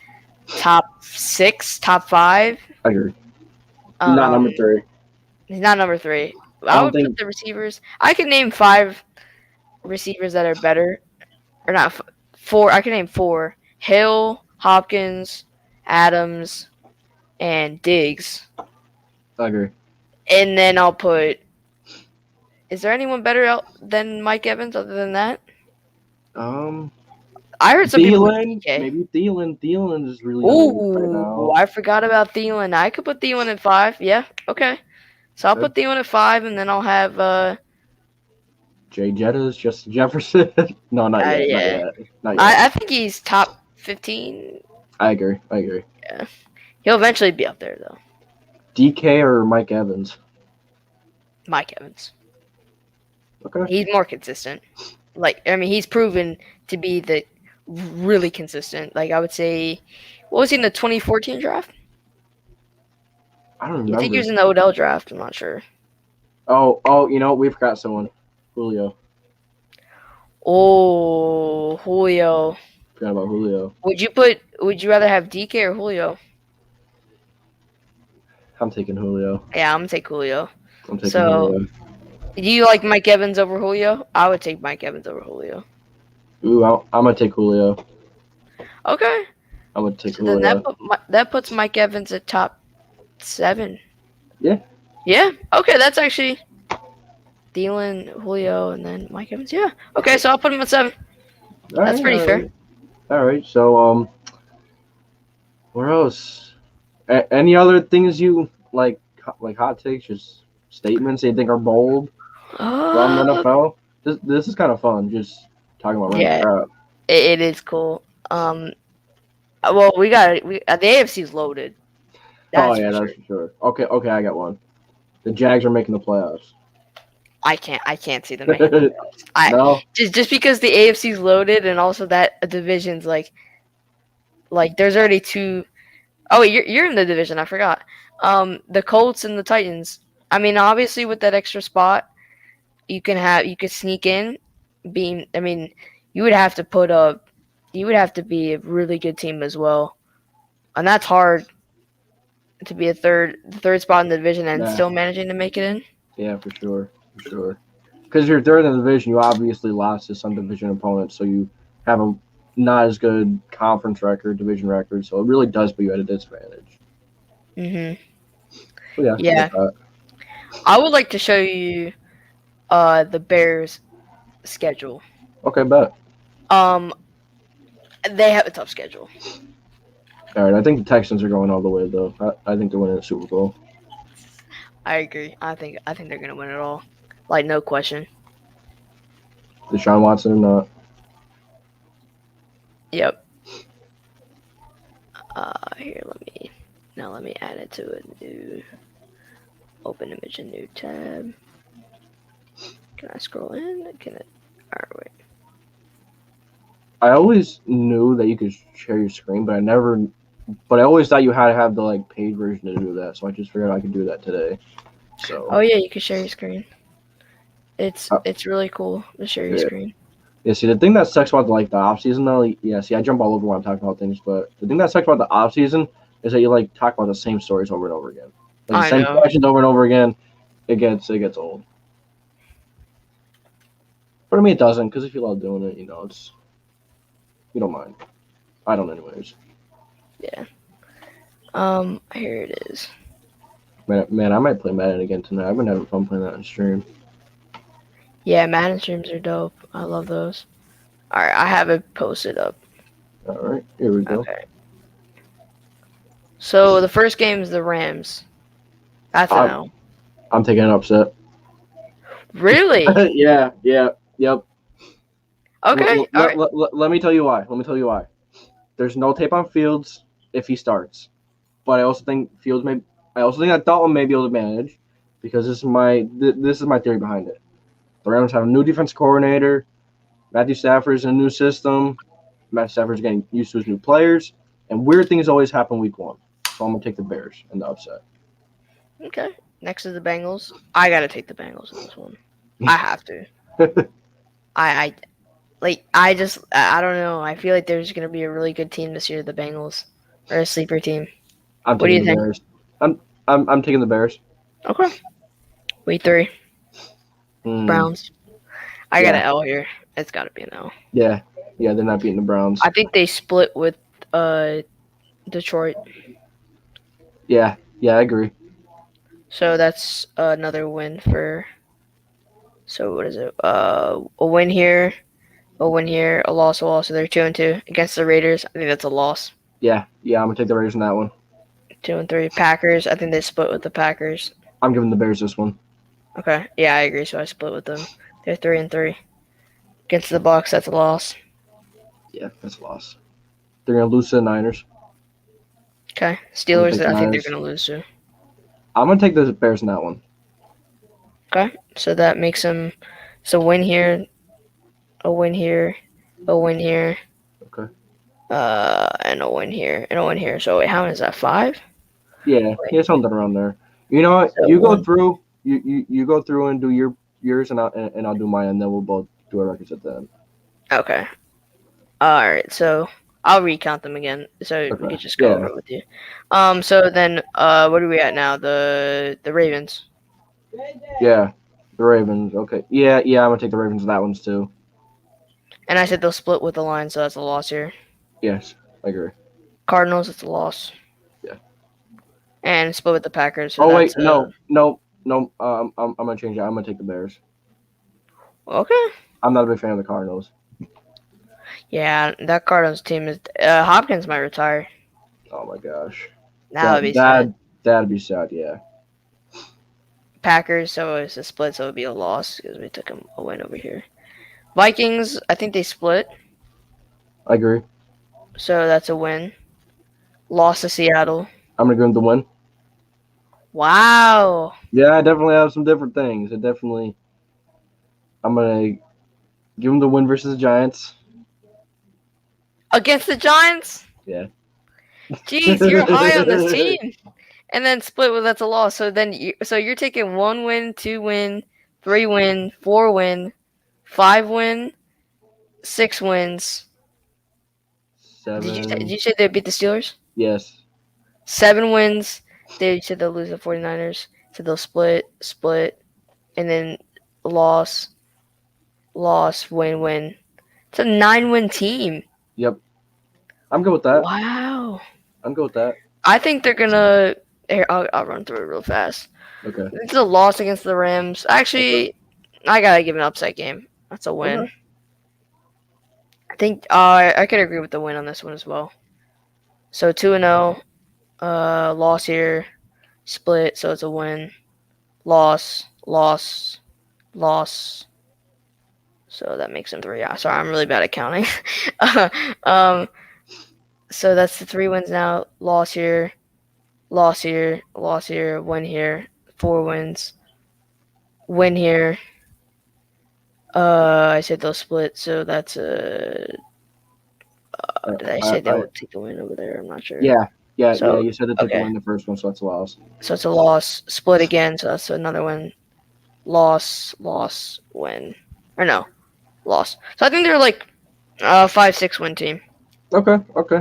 top 6, top 5. I agree. Not number 3. He's not number 3. I I don't would think- put the receivers. I can name 5 receivers that are better, or not 4. I can name 4: Hill, Hopkins, Adams, and Diggs. I agree. And then I'll put. Is there anyone better than Mike Evans other than that? I heard some people. Thielen, DK. maybe Thielen. Thielen is really elite right Ooh, now. I forgot about Thielen. I could put Thielen at 5. Yeah, okay. So I'll put Thielen at 5, and then I'll have. Jay Jettas, Justin Jefferson. No, not yet. Yeah. Not yet. I think he's top 15. I agree. He'll eventually be up there though. DK or Mike Evans? Mike Evans. Okay. He's more consistent. He's proven to be the really consistent. Like I would say, what was he in the 2014 draft? I don't I think he remember. was in the Odell draft. I'm not sure. Oh, you know, we forgot someone. Julio. Oh, Julio. Forgot about Julio. Would you rather have DK or Julio? I'm taking Julio. Yeah, I'm gonna take Julio. I'm taking So, Julio. do you like Mike Evans over Julio? I would take Mike Evans over Julio. Ooh, I'm gonna take Julio. Okay. I'm gonna take So then that Julio. that puts Mike Evans at top 7. Yeah. Yeah. Okay, that's actually Thielen, Julio, and then Mike Evans. Yeah. Okay, so I'll put him at 7. All That's right, pretty all fair. right, all right. So where else? Any other things you like hot takes, just statements you think are bold from the Uh, NFL? This is kind of fun, just talking about random yeah, crap. it is cool. Well, the AFC is loaded. Oh That's yeah, for that's sure. for sure. Okay, I got one. The Jags are making the playoffs. I can't see them making the playoffs. I No. just because the AFC is loaded and also that division's like there's already two. Oh, wait, you're in the division. I forgot. The Colts and the Titans. I mean, obviously with that extra spot, you could sneak in. I mean, you would have to put up. You would have to be a really good team as well, and that's hard to be the third spot in the division and Nah. still managing to make it in. Yeah, for sure, for sure. Because you're third in the division, you obviously lost to some division opponents, so you have a not as good conference record, division record. So it really does put you at a disadvantage. Mhm. But yeah, I Yeah, get that. I would like to show you the Bears' schedule. Okay, bet. Um, they have a tough schedule. All right, I think the Texans are going all the way though. I think they're winning the Super Bowl. I agree. I think they're gonna win it all, like no question. Deshaun Watson or not? Yep. Here, let me add it to a new open image, a new tab. Can I scroll in? Can it? Alright, wait. I always knew that you could share your screen, but I always thought you had to have the like paid version to do that. So I just figured I could do that today. So Oh yeah, you can share your screen. uh, It's really cool to share your yeah. screen. Yeah, see, the thing that sucks about like the off season though, yeah, see, I jump all over when I'm talking about things, but the thing that sucks about the off season is that you like talk about the same stories over and over again, like the I same know. questions over and over again. It gets old. But I mean, it doesn't because if you love doing it, it's you don't mind. I don't, anyways. Yeah. Here it is. Man, I might play Madden again tonight. I've been having fun playing that on stream. Yeah, Madden streams are dope. I love those. Alright, I have it posted up. All right, here we go. Okay. So the first game is the Rams. That's an I'm, L. I'm taking an upset. Really? Yeah, yep. Okay. All right. Let me tell you why. Let me tell you why. There's no tape on Fields if he starts, but I also think that Dalton may be able to manage because this is my theory behind it. The Rams have a new defense coordinator. Matthew Stafford's in a new system. Matthew Stafford's getting used to his new players, and weird things always happen week 1. So I'm gonna take the Bears in the upset. Okay. Next is the Bengals. I gotta take the Bengals in this one. I have to. I I don't know. I feel like there's gonna be a really good team this year, the Bengals, or a sleeper team. I'm What do taking you the think? Bears. I'm taking the Bears. Okay. Week 3, Browns. I got Yeah. an L here. It's gotta be an L. Yeah, they're not beating the Browns. I think they split with Detroit, Yeah, I agree. so that's another win for. So what is it? A win here, a win here, a loss, a loss. So they're 2-2 against the Raiders. I think that's a loss. Yeah, I'm gonna take the Raiders in that one. 2-3 Packers. I think they split with the Packers. I'm giving the Bears this one. Okay, yeah, I agree. So I split with them. They're 3-3 against the Bucks. That's a loss. Yeah, that's a loss. They're gonna lose to the Niners. Okay, Steelers. take the I think they're Niners. gonna lose to. I'm gonna take the Bears in that one. Okay, so that makes them. So win here, a win here, a win here. Okay. And a win here, and a win here. So wait, how many is that? 5? Yeah, Wait, yeah, something around there. You know what? so You go one. through. You go through and do yours, and I'll do mine, and then we'll both do our records at the end. Okay. All right. So I'll recount them again, so we Okay. could just go over Yeah. it with you. So then, what are we at now? The Ravens. Yeah. The Ravens. Okay. Yeah. Yeah. I'm gonna take the Ravens. On that one's too. And I said they'll split with the Lions, so that's a loss here. Yes. I agree. Cardinals, it's a loss. Yeah. And split with the Packers, so Oh wait. that's No. No. No. I'm gonna change that. I'm gonna take the Bears. okay. I'm not a big fan of the Cardinals. Yeah, that Cardinals team is. Hopkins might retire. Oh my gosh. That would That be sad. that that'd be sad. Yeah. Packers, so it's a split, so it would be a loss because we took a win over here. Vikings, I think they split, I agree. so that's a win. Loss to Seattle. I'm gonna give them the win. Wow. Yeah. I definitely have some different things. I definitely. I'm gonna give them the win versus the Giants. Against the Giants? Yeah. Jeez, you're high on this team. And then split with that's a loss. So then so you're taking 1 win, 2 win, 3 win, 4 win, 5 win, 6 wins. Did 7. you say they beat the Steelers? Yes. 7 wins. They said they'll lose the 49ers. So they'll split, and then loss, loss, win, win. It's a 9-win team. Yep. I'm good with that. Wow. I'm good with that. I think they're gonna. Here, I'll run through it real fast. Okay. It's a loss against the Rams. Actually, I gotta give an upset game. That's a win. Okay. I think I could agree with the win on this one as well. So 2-0, loss here, split. So it's a win. Loss, loss, loss. So that makes them 3. Sorry, I'm really bad at counting. um, so that's the 3 wins now. Loss here, loss here, loss here, win here. 4 wins, win here. I said they'll split, so that's a. Did I say they would take the win over there? I'm not sure. Yeah. Yeah. So You said they took the okay, win the first one, so that's a loss. so it's a loss. Split again, so that's another win. Loss, loss, win, or no, loss. So I think they're like 5-6 win team. Okay. Okay.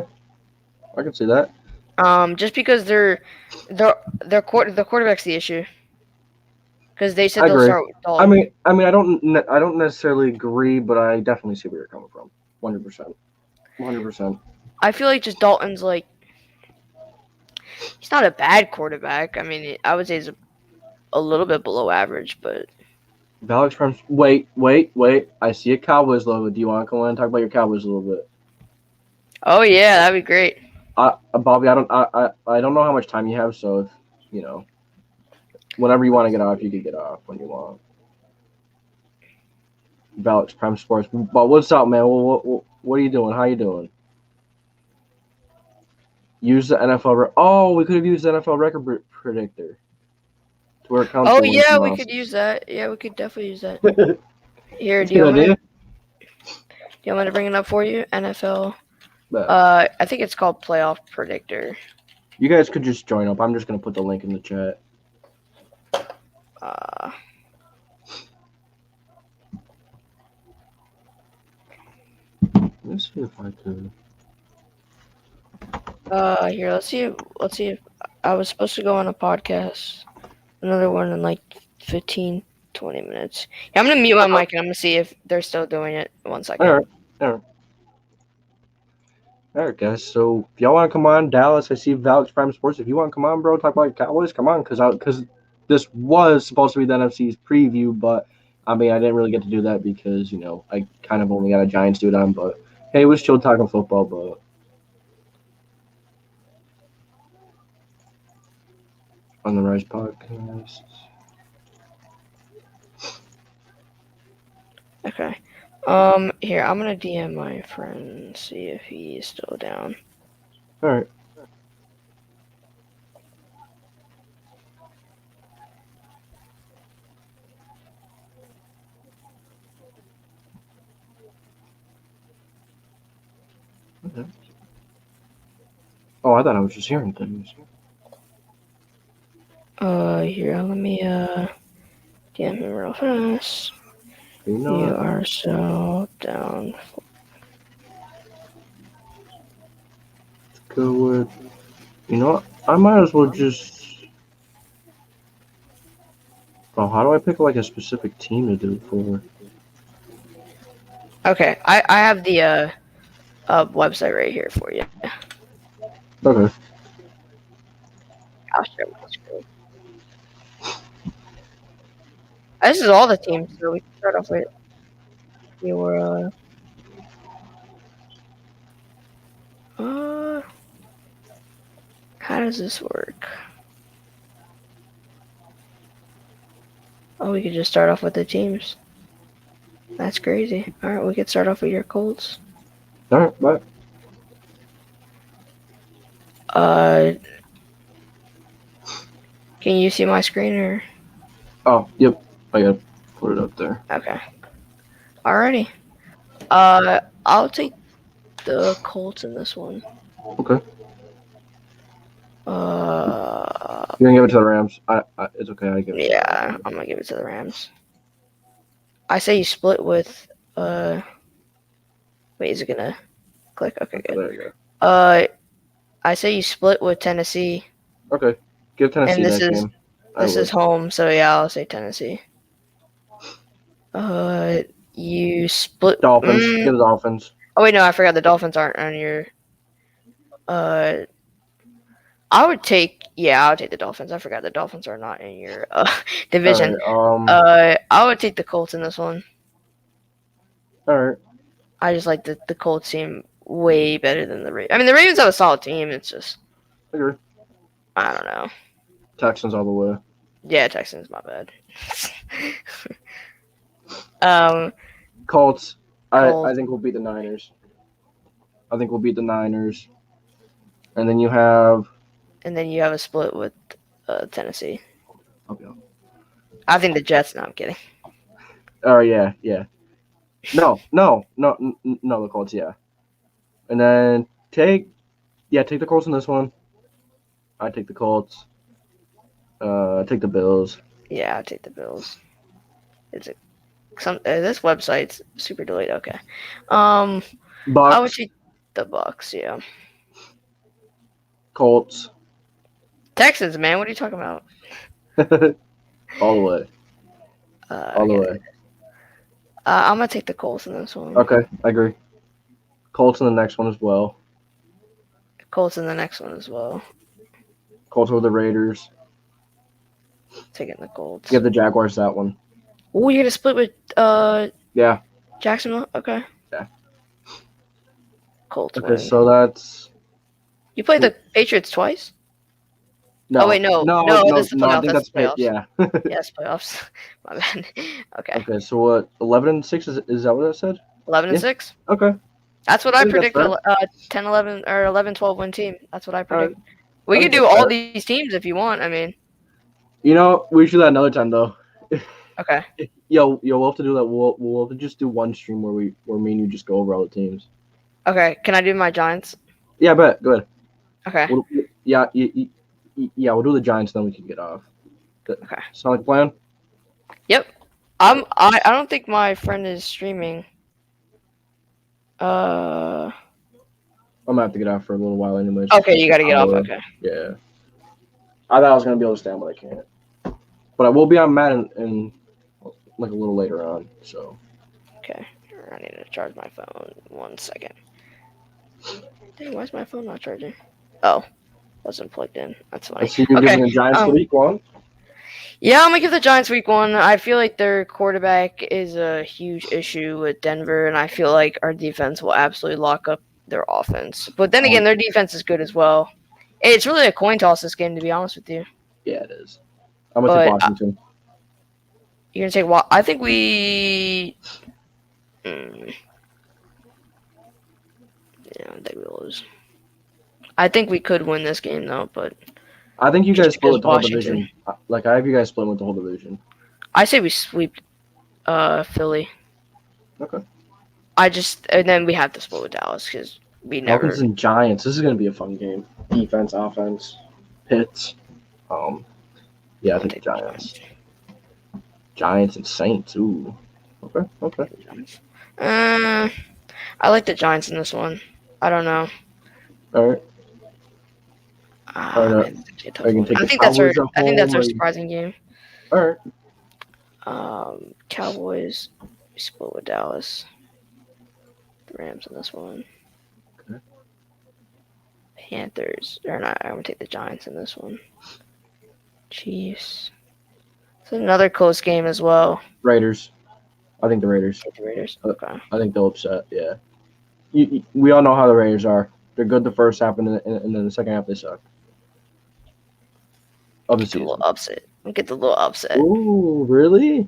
I can see that. Just because the quarterback's the issue. Because they said I they'll agree. start with Dalton. I mean, I don't necessarily agree, but I definitely see where you're coming from. 100%. 100%. I feel like just Dalton's like he's not a bad quarterback. I mean, I would say he's a little bit below average, but Alex Prime. Wait. I see a Cowboys logo. Do you want to come in and talk about your Cowboys a little bit? oh yeah, that'd be great. Bobby, I don't know how much time you have, so if you know, whenever you want to get off, you can get off when you want. Alex Prime Sports. But what's up, man? What are you doing? How you doing? Use the NFL. Oh, we could have used the NFL record predictor to where it counts. Oh for wins yeah, and we losses. could use that. Yeah, we could definitely use that. Here, That's do you a want good me? idea. Do you want me to bring it up for you? NFL. But I think it's called Playoff Predictor. you guys could just join up. I'm just gonna put the link in the chat. Let's see if I could. Here, let's see. Let's see if I was supposed to go on a podcast. Another one in like 15, 20 minutes. Yeah, I'm gonna mute my mic and I'm gonna see if they're still doing it. 1 second. All right. All right, guys. So if y'all want to come on, Dallas, I see Alex Prime Sports. If you want to come on, bro, talk about your Cowboys, come on, because this was supposed to be the NFC's preview, but I mean, I didn't really get to do that because you know I kind of only got a Giants dude on. But hey, it was chill talking football, but. On the Rise podcast. Okay. Here, I'm gonna DM my friend, see if he's still down. All right. Okay. Oh, I thought I was just hearing things. Here, let me DM him real fast. You know You what? are so down. Go with. You know what? I might as well just. Oh, how do I pick like a specific team to do it for? Okay, I have the website right here for you. Okay. I'll share my screen. This is all the teams, so we can start off with your how does this work? Oh, we could just start off with the teams. That's crazy. All right, we could start off with your Colts. All right. Bye. Can you see my screen or? Oh, yep. I gotta put it up there. Okay. Alrighty. I'll take the Colts in this one. Okay. Uh, You're gonna give it to the Rams. It's okay. I give it. yeah, I'm gonna give it to the Rams. I say you split with wait, is it gonna click? Okay, good. There you go. I say you split with Tennessee, Okay. Give Tennessee and this that is game. this is home, so yeah, I'll say Tennessee. You split Dolphins. Give the Dolphins. Oh wait, no, I forgot the Dolphins aren't on your. I would take I'll take the Dolphins. I forgot the Dolphins are not in your division. All right, I would take the Colts in this one. all right. I just like the Colts team way better than the Ravens. I mean, the Ravens have a solid team. It's just Agree. I don't know. Texans all the way. Yeah, Texans, my bad. Colts. I Colts. think we'll beat the Niners. I think we'll beat the Niners. And then you have. And then you have a split with Tennessee. Okay. I think the Jets. No, I'm kidding. Oh yeah. No, the Colts. Yeah. And then take the Colts in this one. I take the Colts. Take the Bills. Yeah, I'll take the Bills. Is it this website's super delayed? Okay. I would Bucks. take the Bucks. Yeah. Colts. Texans, man. What are you talking about? All the way. All the way. I'm gonna take the Colts in this one. Okay, I agree. Colts in the next one as well. Colts in the next one as well. Colts over the Raiders. Taking the Colts. Give the Jaguars that one. Oh, you're gonna split with Yeah. Jacksonville? Okay. Yeah. Colts. Okay, win. so that's. You played the Patriots twice? No. Oh wait, no, this is the I playoffs. think That's that's playoffs. yeah. Yeah, it's playoffs. My bad. Okay. Okay, so what? 11-6 is that what it said? 11-6. Okay. That's what I I think that's predict. 10-11 or 11-12 win team. That's what I predict. Alright. We I could think do that's all fair. these teams if you want. I mean, You know, we should do that another time though. okay. We'll have to do that. We'll have to just do one stream where me and you just go over all the teams. Okay. Can I do my Giants? Yeah, I bet. Go ahead. Okay. We'll do the Giants, then we can get off. Okay. Sound like a plan? Yep. I don't think my friend is streaming. I'm gonna have to get off for a little while anyways. Okay, you gotta get off. Okay. Yeah. I thought I was gonna be able to stay on, but I can't. But I will be on Madden in like a little later on. So. Okay. I need to charge my phone. 1 second. Dang, why is my phone not charging? Oh, wasn't plugged in. That's funny. I see you're giving the Giants the week one. Yeah, I'm gonna give the Giants week one. I feel like their quarterback is a huge issue with Denver, and I feel like our defense will absolutely lock up their offense. But then again, their defense is good as well. It's really a coin toss this game, to be honest with you. Yeah, it is. I'm gonna take Washington. You're gonna take what? I think we. Yeah, I think we lose. I think we could win this game though, but I think you guys split with the whole Washington. division. Like I have you guys split with the whole division. I say we sweep Philly. Okay. And then we have to split with Dallas because we never. Falcons and Giants. This is gonna be a fun game. Defense, offense, hits. Yeah, I I'll think the take the Giants. Giants and Saints. Ooh. Okay. Giants. Uh, I like the Giants in this one. I don't know. All right. All right. Man, it's actually a Are tough you gonna one. take I the think that's Cowboys at home? our Or surprising game. all right. Cowboys split with Dallas. The Rams in this one. Okay. Panthers. Or not. I'm gonna take the Giants in this one. Chiefs. It's another close game as well. Raiders. I think the Raiders. Take the Raiders. Uh, Okay. I think they'll upset. Yeah. We all know how the Raiders are. They're good the first half, and then the second half they suck. Of the Get the season. little upset. Get the little upset. Ooh, really?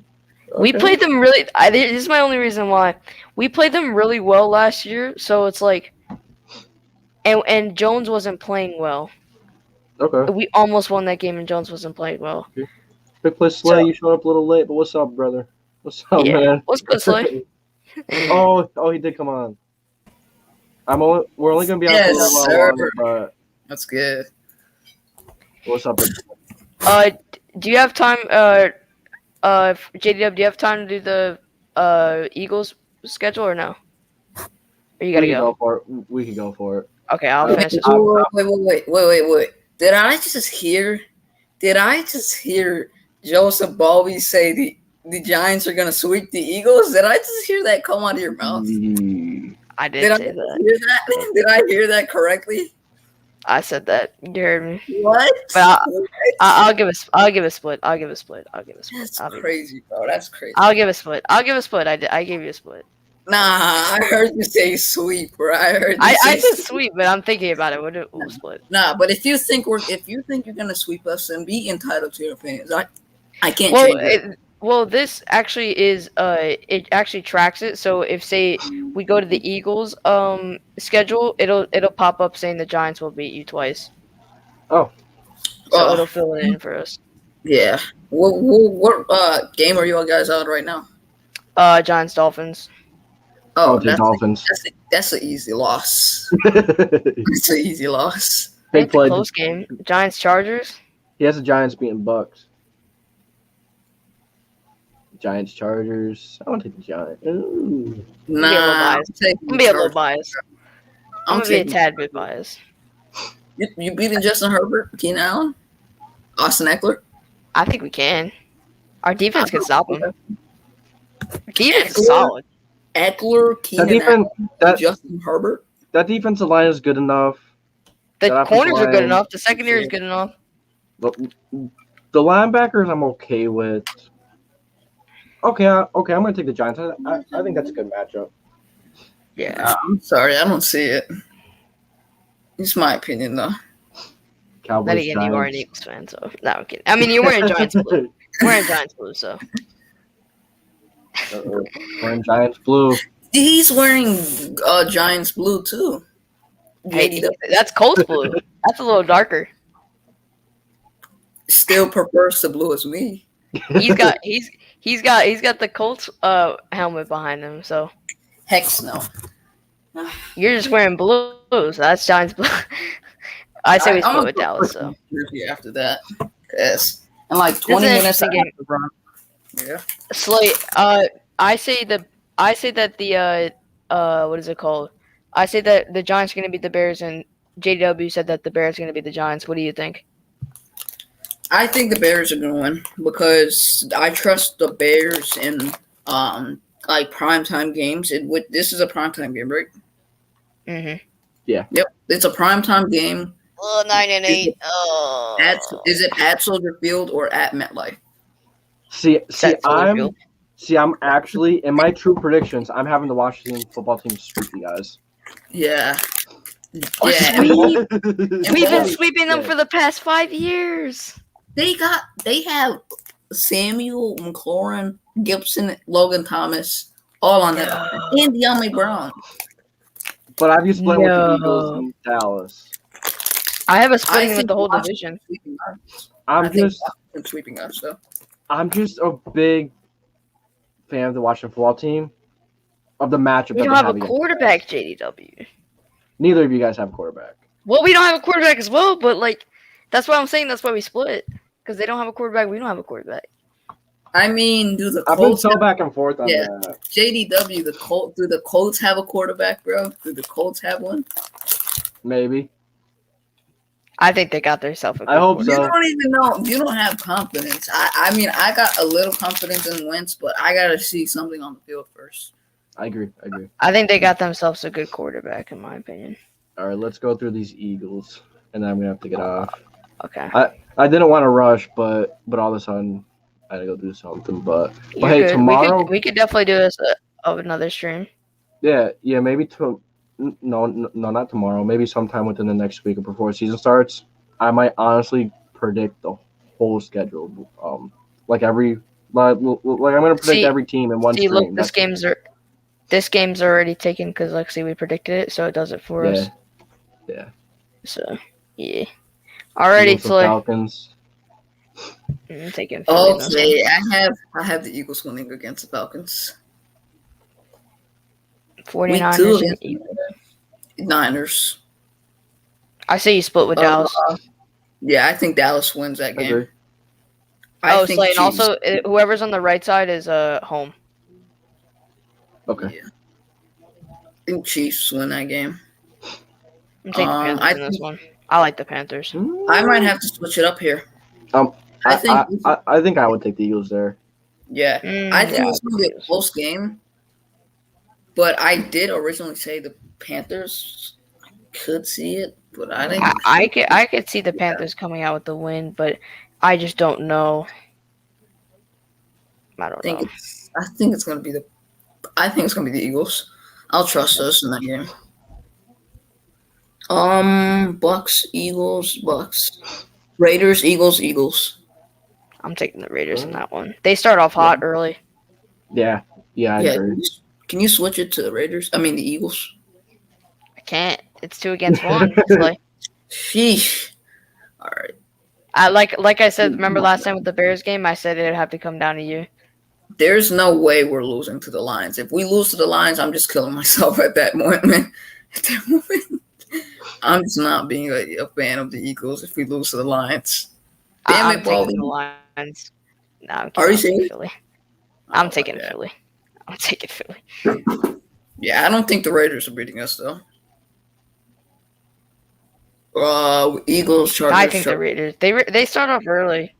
We Okay. played them really. This is my only reason why we played them really well last year. So it's like, and Jones wasn't playing well. Okay. We almost won that game, and Jones wasn't playing well. Big play Slay. You showed up a little late, but what's up, brother? What's up, Yeah. man? What's good, Slay? Oh, he did come on. We're only gonna be on Yes, for a little sir. while longer, but That's good. what's up? Big Do you have time? JDW, do you have time to do the Eagles schedule or no? Or you gotta We can go? go for it. We can go for it. Okay, I'll Uh, finish this. Wait. Did I just hear Joseph Balby say the Giants are gonna sweep the Eagles? Did I just hear that come out of your mouth? I Did did I say hear that. that? Did I hear that correctly? I said that. You heard me. What? But I'll give a split. I'll give a split. That's I'll be- crazy, bro. That's crazy. I'll give a split. I gave you a split. Nah, I heard you say sweep, bro. I said sweet, but I'm thinking about it. We'll split. Nah, but if you think you're gonna sweep us, then be entitled to your opinions. I can't Well, change it. this actually is it actually tracks it. So if say we go to the Eagles schedule, it'll pop up saying the Giants will beat you twice. Oh. So it'll fill it in for us. Yeah. What game are you all guys on right now? Giants Dolphins. Oh, the Dolphins. That's an easy loss. It's an easy loss. Big It's a play. close game. Giants Chargers. He has the Giants beating Bucks. Giants Chargers. I want to take the Giants. Ooh. Nah, I'm gonna be a little biased. I'm gonna be a taking- tad bit biased. You beating Justin Herbert, Keenan Allen, Austin Eckler? I think we can. Our defense can stop them. Our defense Eckler? is solid. Eckler, That Keenan defense. Allen, Justin Herbert. That defensive line is good enough. The That offensive corners are good line- enough. The secondary is good enough. The linebackers I'm okay with. Okay, I'm gonna take the Giants. I think that's a good matchup. Yeah. I'm sorry, I don't see it. It's my opinion, though. Cowboys. Then again, you are an Giants. Eagles fan, so no, I'm kidding. I mean, you're wearing Giants blue. Wearing Giants blue, so We're in Giants blue. He's wearing Giants blue too. hey, JDW that's Colts blue. That's a little darker. still prefers the blue as me. He's got the Colts helmet behind him, so Heck no. you're just wearing blue. So that's Giants blue. I say we I'm split gonna with go Dallas, for so jersey after that. Yes. And like 20 an minutes interesting after run. Yeah. Slate. I say that the what is it called? I say that the Giants are going to beat the Bears, and JW said that the Bears are going to beat the Giants. What do you think? I think the Bears are gonna win because I trust the Bears in like primetime games. This is a primetime game, right? Mm-hmm. Yep. It's a primetime game. 9-8. Is it at Soldier Field or at MetLife? See, Set Soldier Field. I'm actually in my true predictions. I'm having the Washington football team sweep you guys. Yeah. Oh, Yeah. sweep. We've been Holy sweeping them shit. for the past 5 years. They have Samuel McLaurin, Gibson, Logan Thomas, all on that, and De'Ami Brown. But I've used playing with the No. Eagles in Dallas. I have a I splitting with think the whole Washington division. sweeping us. I'm I think just Washington sweeping us. So I'm just a big fan of the Washington football team. Of the matchup. We that don't they have a against quarterback, us. JDW. Neither of you guys have a quarterback. Well, we don't have a quarterback as well, but like, that's what I'm saying. That's why we split. because they don't have a quarterback. We don't have a quarterback. I mean, do the I've been Colts? so back and forth on Yeah. that. JDW, the Colt. Do the Colts have a quarterback, bro? Do the Colts have one? Maybe. I think they got themselves a good I hope You so. quarterback. don't even know. You don't have confidence. I mean, I got a little confidence in Wentz, but I gotta see something on the field first. I agree. I think they got themselves a good quarterback, in my opinion. All right, let's go through these Eagles, and then I'm gonna have to get off. Okay. I didn't want to rush, but all of a sudden I had to go do something. But You're hey, good. tomorrow, we could definitely do this of another stream. yeah, maybe no, not tomorrow. Maybe sometime within the next week or before season starts. I might honestly predict the whole schedule. Like I'm gonna predict See- every team in one See, stream. look, this game's already taken because, like, see, we predicted it, so it does it for us. Yeah. So, yeah. Alrighty, Eagles and Slay. Falcons. I'm taking Philly in this one. Okay, I have the Eagles winning against the Falcons. 49ers too and against- Eagles. Niners. I say you split with Dallas. Yeah, I think Dallas wins that game. Agree. I Oh, think Slay, and Chiefs- also whoever's on the right side is home. Okay. Yeah. I think Chiefs win that game. I'm taking Panthers I in this one. I like the Panthers. I might have to switch it up here. I think I think I would take the Eagles there. yeah. I think Yeah, it's gonna be a close game. But I did originally say the Panthers could see it, but I think I could see the Panthers coming out with the win, but I just don't know. I don't know. I think it's gonna be the Eagles. I'll trust us in that game. Bucks, Eagles, Bucks. Raiders, Eagles. I'm taking the Raiders in that one. They start off hot early. Yeah, I agree. Can you switch it to the Raiders? I mean the Eagles. I can't. It's 2 against 1. It's like, Sheesh. All right. like I said, remember last time with the Bears game? I said it'd have to come down to you. There's no way we're losing to the Lions. If we lose to the Lions, I'm just killing myself at that moment. At that moment, I'm just not being a fan of the Eagles if we lose to the Lions. Damn I'm it, Baldy. taking the Lions. No, I'm Are you taking serious? Philly. I'm Oh, taking yeah. Philly. I'm taking Philly. Yeah, I don't think the Raiders are beating us though. Eagles, Chargers. I think the Raiders. They start off early.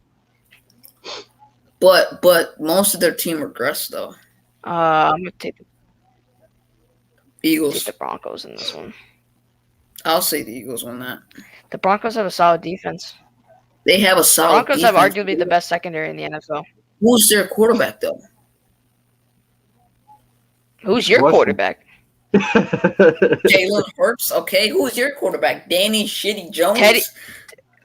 But most of their team regressed though. I'm gonna take Eagles. the Broncos in this one. I'll say the Eagles win that. The Broncos have a solid defense. They have a solid. Broncos have defense. arguably the best secondary in the NFL. Who's their quarterback though? Who's your Question. quarterback? Jalen Hurts. Okay, who's your quarterback? Danny Shitty Jones. Teddy-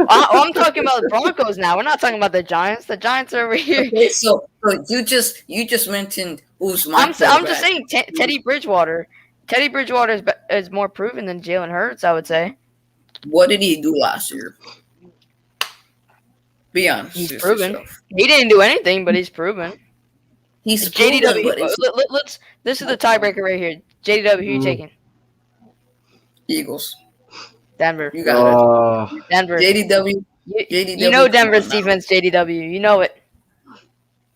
I'm talking about the Broncos now. We're not talking about the Giants. The Giants are over here. Okay, so you just mentioned who's my I'm quarterback. just saying Teddy Bridgewater. Teddy Bridgewater is more proven than Jalen Hurts, I would say. What did he do last year? Be honest. He's with proven. yourself. He didn't do anything, but he's proven. He's proven, JDW. but he's Let's. This is the tiebreaker right here. JDW, who you taking? Eagles. Denver. You got it. Denver. JDW. You know Denver's defense, JDW. You know it.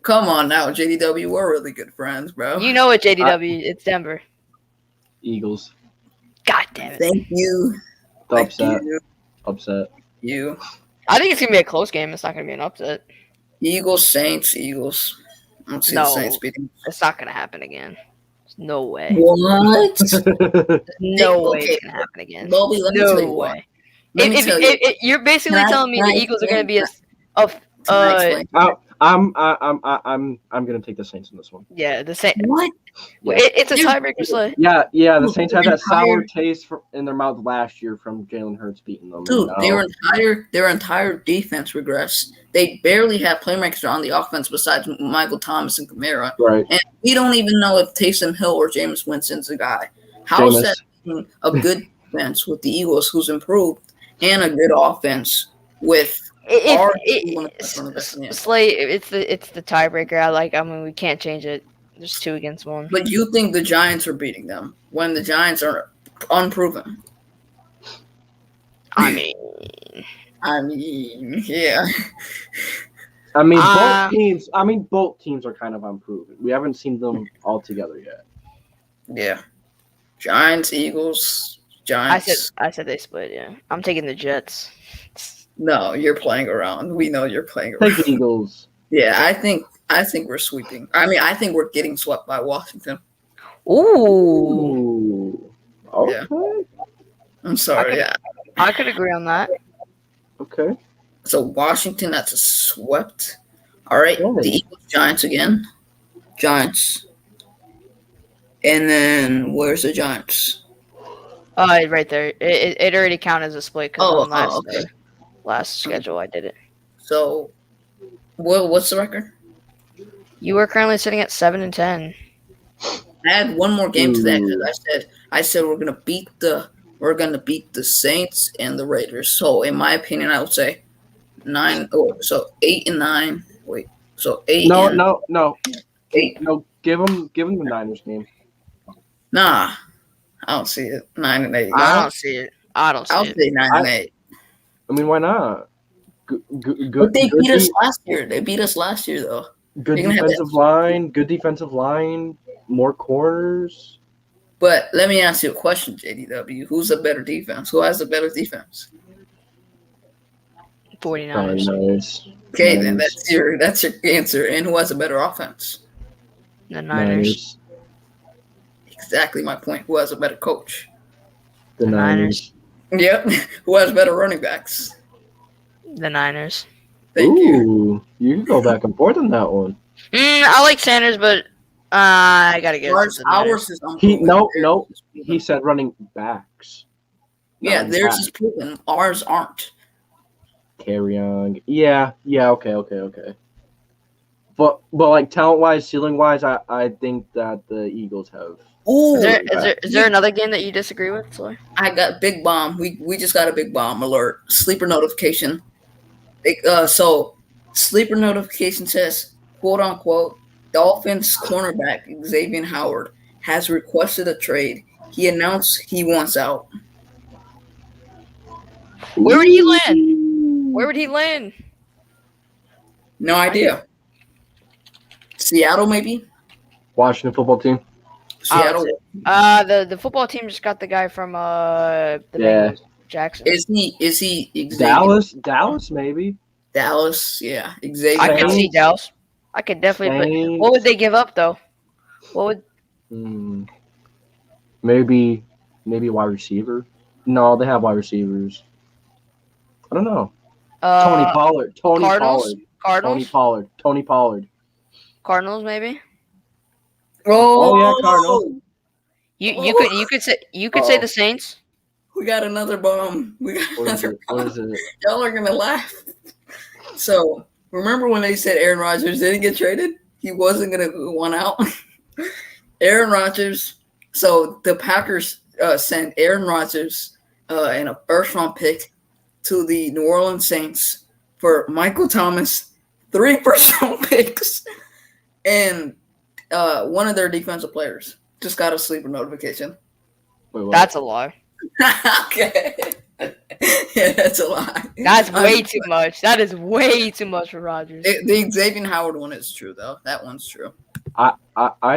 Come on now, JDW. We're really good friends, bro. You know it, JDW. It's Denver. Eagles. God damn it. Thank you. Upset. You. Upset. You. I think it's gonna be a close game. It's not gonna be an upset. Eagles, Saints, Eagles. I don't see No. the Saints beating. It's not gonna happen again. There's no way. What? No way Okay. it's gonna happen again. Bobby, let me No tell you what. way. Let me tell you. You're basically Can I- telling me can the I Eagles are explain? gonna be Can I explain? I'm gonna take the Saints in this one. the same. What? It's a Dude. tiebreaker, Slay. Yeah. The Saints had that Entire- sour taste in their mouth last year from Jalen Hurts beating them. Dude, No. their entire defense regressed. They barely have playmakers on the offense besides Michael Thomas and Kamara. Right. And we don't even know if Taysom Hill or Jameis Winston's the guy. How is that being a good defense with the Eagles, who's improved, and a good offense with Slay, it's the tiebreaker. I mean, we can't change it. There's 2 against 1. But you think the Giants are beating them when the Giants are unproven? I mean, I mean, yeah. I mean, Uh, both teams. I mean, both teams are kind of unproven. We haven't seen them all together yet. Yeah. Giants, Eagles, Giants. I said they split. Yeah, I'm taking the Jets. No, you're playing around. We know you're playing Take around. the Eagles. Yeah, I think we're sweeping. I mean, I think we're getting swept by Washington. Ooh, Ooh. Okay. I'm sorry. Okay. Yeah. I could agree on that. Okay. So Washington, that's a swept. All right. Oh. The Eagles, Giants again. Giants. And then where's the Giants? Right there. It already counted as a split because Oh, on last okay. last schedule I did it. So, what's the record? You are currently sitting at 7-10. I had one more game to that Ooh. because I said we're gonna beat the Saints and the Raiders. So in my opinion, I would say 9. Oh, so 8-9. Wait, so 8. No, and no. 8. No, give them the Niners game. Nah, I don't see it. 9-8. I don't see it. I don't I'll see it. say 9-8. I mean, why not? Good, But they beat us last year. They beat us last year though. good You're gonna have defensive line. Good defensive line. More corners. But let me ask you a question, JDW. Who's a better defense? Who has a better defense? 49ers. Niners. Okay, then Niners. that's your answer. And who has a better offense? The Niners. Exactly my point. Who has a better coach? The Niners. Yep. Who has better running backs? The Niners. Thank you. Ooh, you can go back and forth on that one. I like Sanders, but I gotta get Ours is He unproven. no. He said running backs. Yeah, Running theirs backs. is proven. Ours aren't. Carry on. Yeah. Okay. But like talent wise, ceiling wise, I think that the Eagles have. Ooh, Is there another game that you disagree with, Sloy? I got big bomb. We just got a big bomb alert. Sleeper notification. So sleeper notification says, quote unquote, Dolphins cornerback Xavier Howard has requested a trade. He announced he wants out. Where would he land? Where would he land? No idea. Seattle, maybe? Washington football team. Seattle. The football team just got the guy from the Yeah. Bengals, Jackson. Is he Xavier? Dallas, maybe. Dallas, yeah. Xavier. I could Saints. see Dallas. I could definitely put. Saints. What would they give up though? What would Maybe wide receiver. No, they have wide receivers. I don't know. Tony Pollard. Cardinals? Cardinals? Tony Pollard. Cardinals maybe? Oh, yeah, Cardinals. You could say the Saints. We got another bomb. We got What is another it? What bomb. is it? Y'all are gonna laugh. So remember when they said Aaron Rodgers didn't get traded? He wasn't gonna want out. Aaron Rodgers. So the Packers sent Aaron Rodgers and a first-round pick to the New Orleans Saints for Michael Thomas, 3 first-round picks, and one of their defensive players just got a sleeper notification. Wait, what? That's a lie. Okay. Yeah, that's a lie. That's way too much. That is way too much for Rodgers. The Xavier Howard one is true though. That one's true. I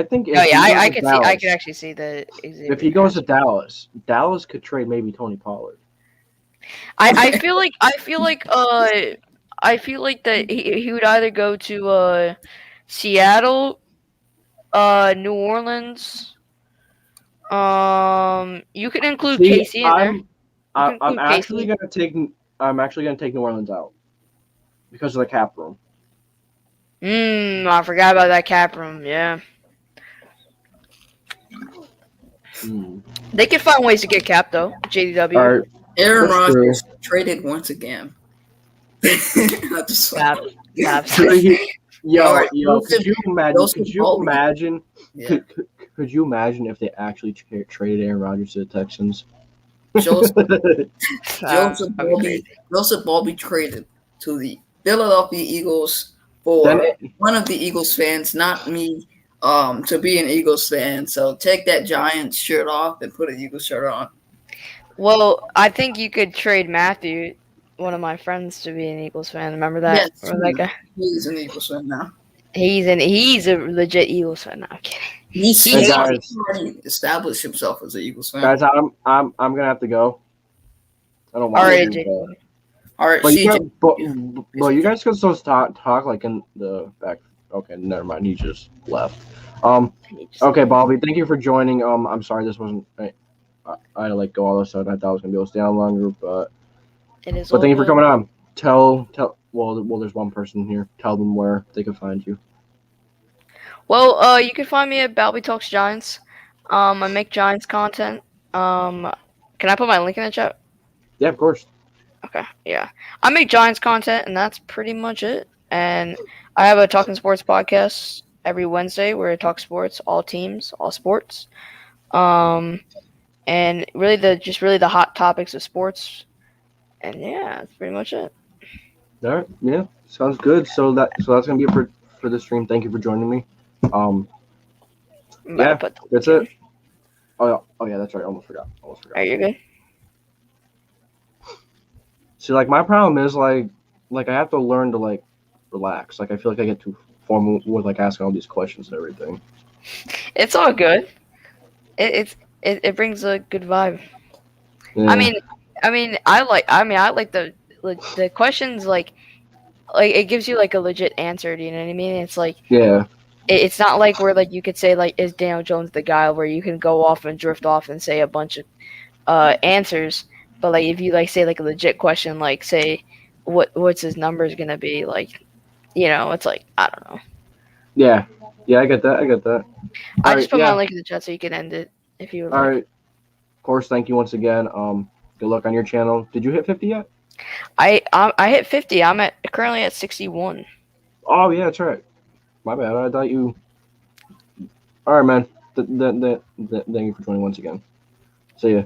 think. If Oh yeah, he goes I to could Dallas, see. I could actually see that. If he goes to Dallas, Dallas could trade maybe Tony Pollard. I feel like that he would either go to Seattle, New Orleans. You could include See, Casey in there. I'm actually Casey. gonna take New Orleans out because of the cap room. I forgot about that cap room. Yeah, they could find ways to get capped though. JDW. All right, Aaron That's Rodgers traded once again. I just Cap. Yo, Alright, could you imagine? Yeah. Could you imagine if they actually traded Aaron Rodgers to the Texans? Joseph that'd be crazy. Joseph Bobby traded to the Philadelphia Eagles for Then- one of the Eagles fans, not me, to be an Eagles fan. So take that Giants shirt off and put an Eagles shirt on. Well, I think you could trade Matthew one of my friends to be an Eagles fan. Remember that? Yes, Remember that guy? he's an Eagles fan now. He's a legit Eagles fan. No, I'm kidding. He's Hey, guys. already established himself as an Eagles fan. Guys, I'm gonna have to go. I don't want All right, to. Jake. All right, But you CJ. guys, but you guys can still talk like in the back. Okay, never mind. He just left. Okay, Bobby. Thank you for joining. I'm sorry this wasn't. I had to like go all of a sudden. I thought I was gonna be able to stay on longer, but It is. thank you for all coming on. Tell. Well, there's one person here. Tell them where they can find you. Well, you can find me at Balby Talks Giants. I make Giants content. Can I put my link in the chat? Yeah, of course. Okay, yeah. I make Giants content, and that's pretty much it. And I have a Talking Sports podcast every Wednesday where I talk sports, all teams, all sports. And really the hot topics of sports. And yeah, that's pretty much it. All right. Yeah, sounds good. So that's gonna be it for this stream. Thank you for joining me. I'm about Yeah, to put the that's link it. Oh yeah, that's right. Almost forgot. in. Are you good? See, like my problem is like I have to learn to like relax. Like I feel like I get too formal with like asking all these questions and everything. It's all good. It brings a good vibe. Yeah. I mean, I like the questions like it gives you like a legit answer. Do you know what I mean? It's like yeah, it's not like where like you could say like is Daniel Jones the guy where you can go off and drift off and say a bunch of answers. But like if you like say like a legit question, like say what's his numbers gonna be, like it's like I don't know. yeah. I get that. I All just right, put yeah. my link in the chat so you can end it if you would All like. right. Of course, thank you once again. Good luck on your channel. Did you hit 50 yet? I hit 50. I'm currently at 61. Oh yeah, that's right. My bad. I thought you. All right, man. Thank you for joining once again. See ya.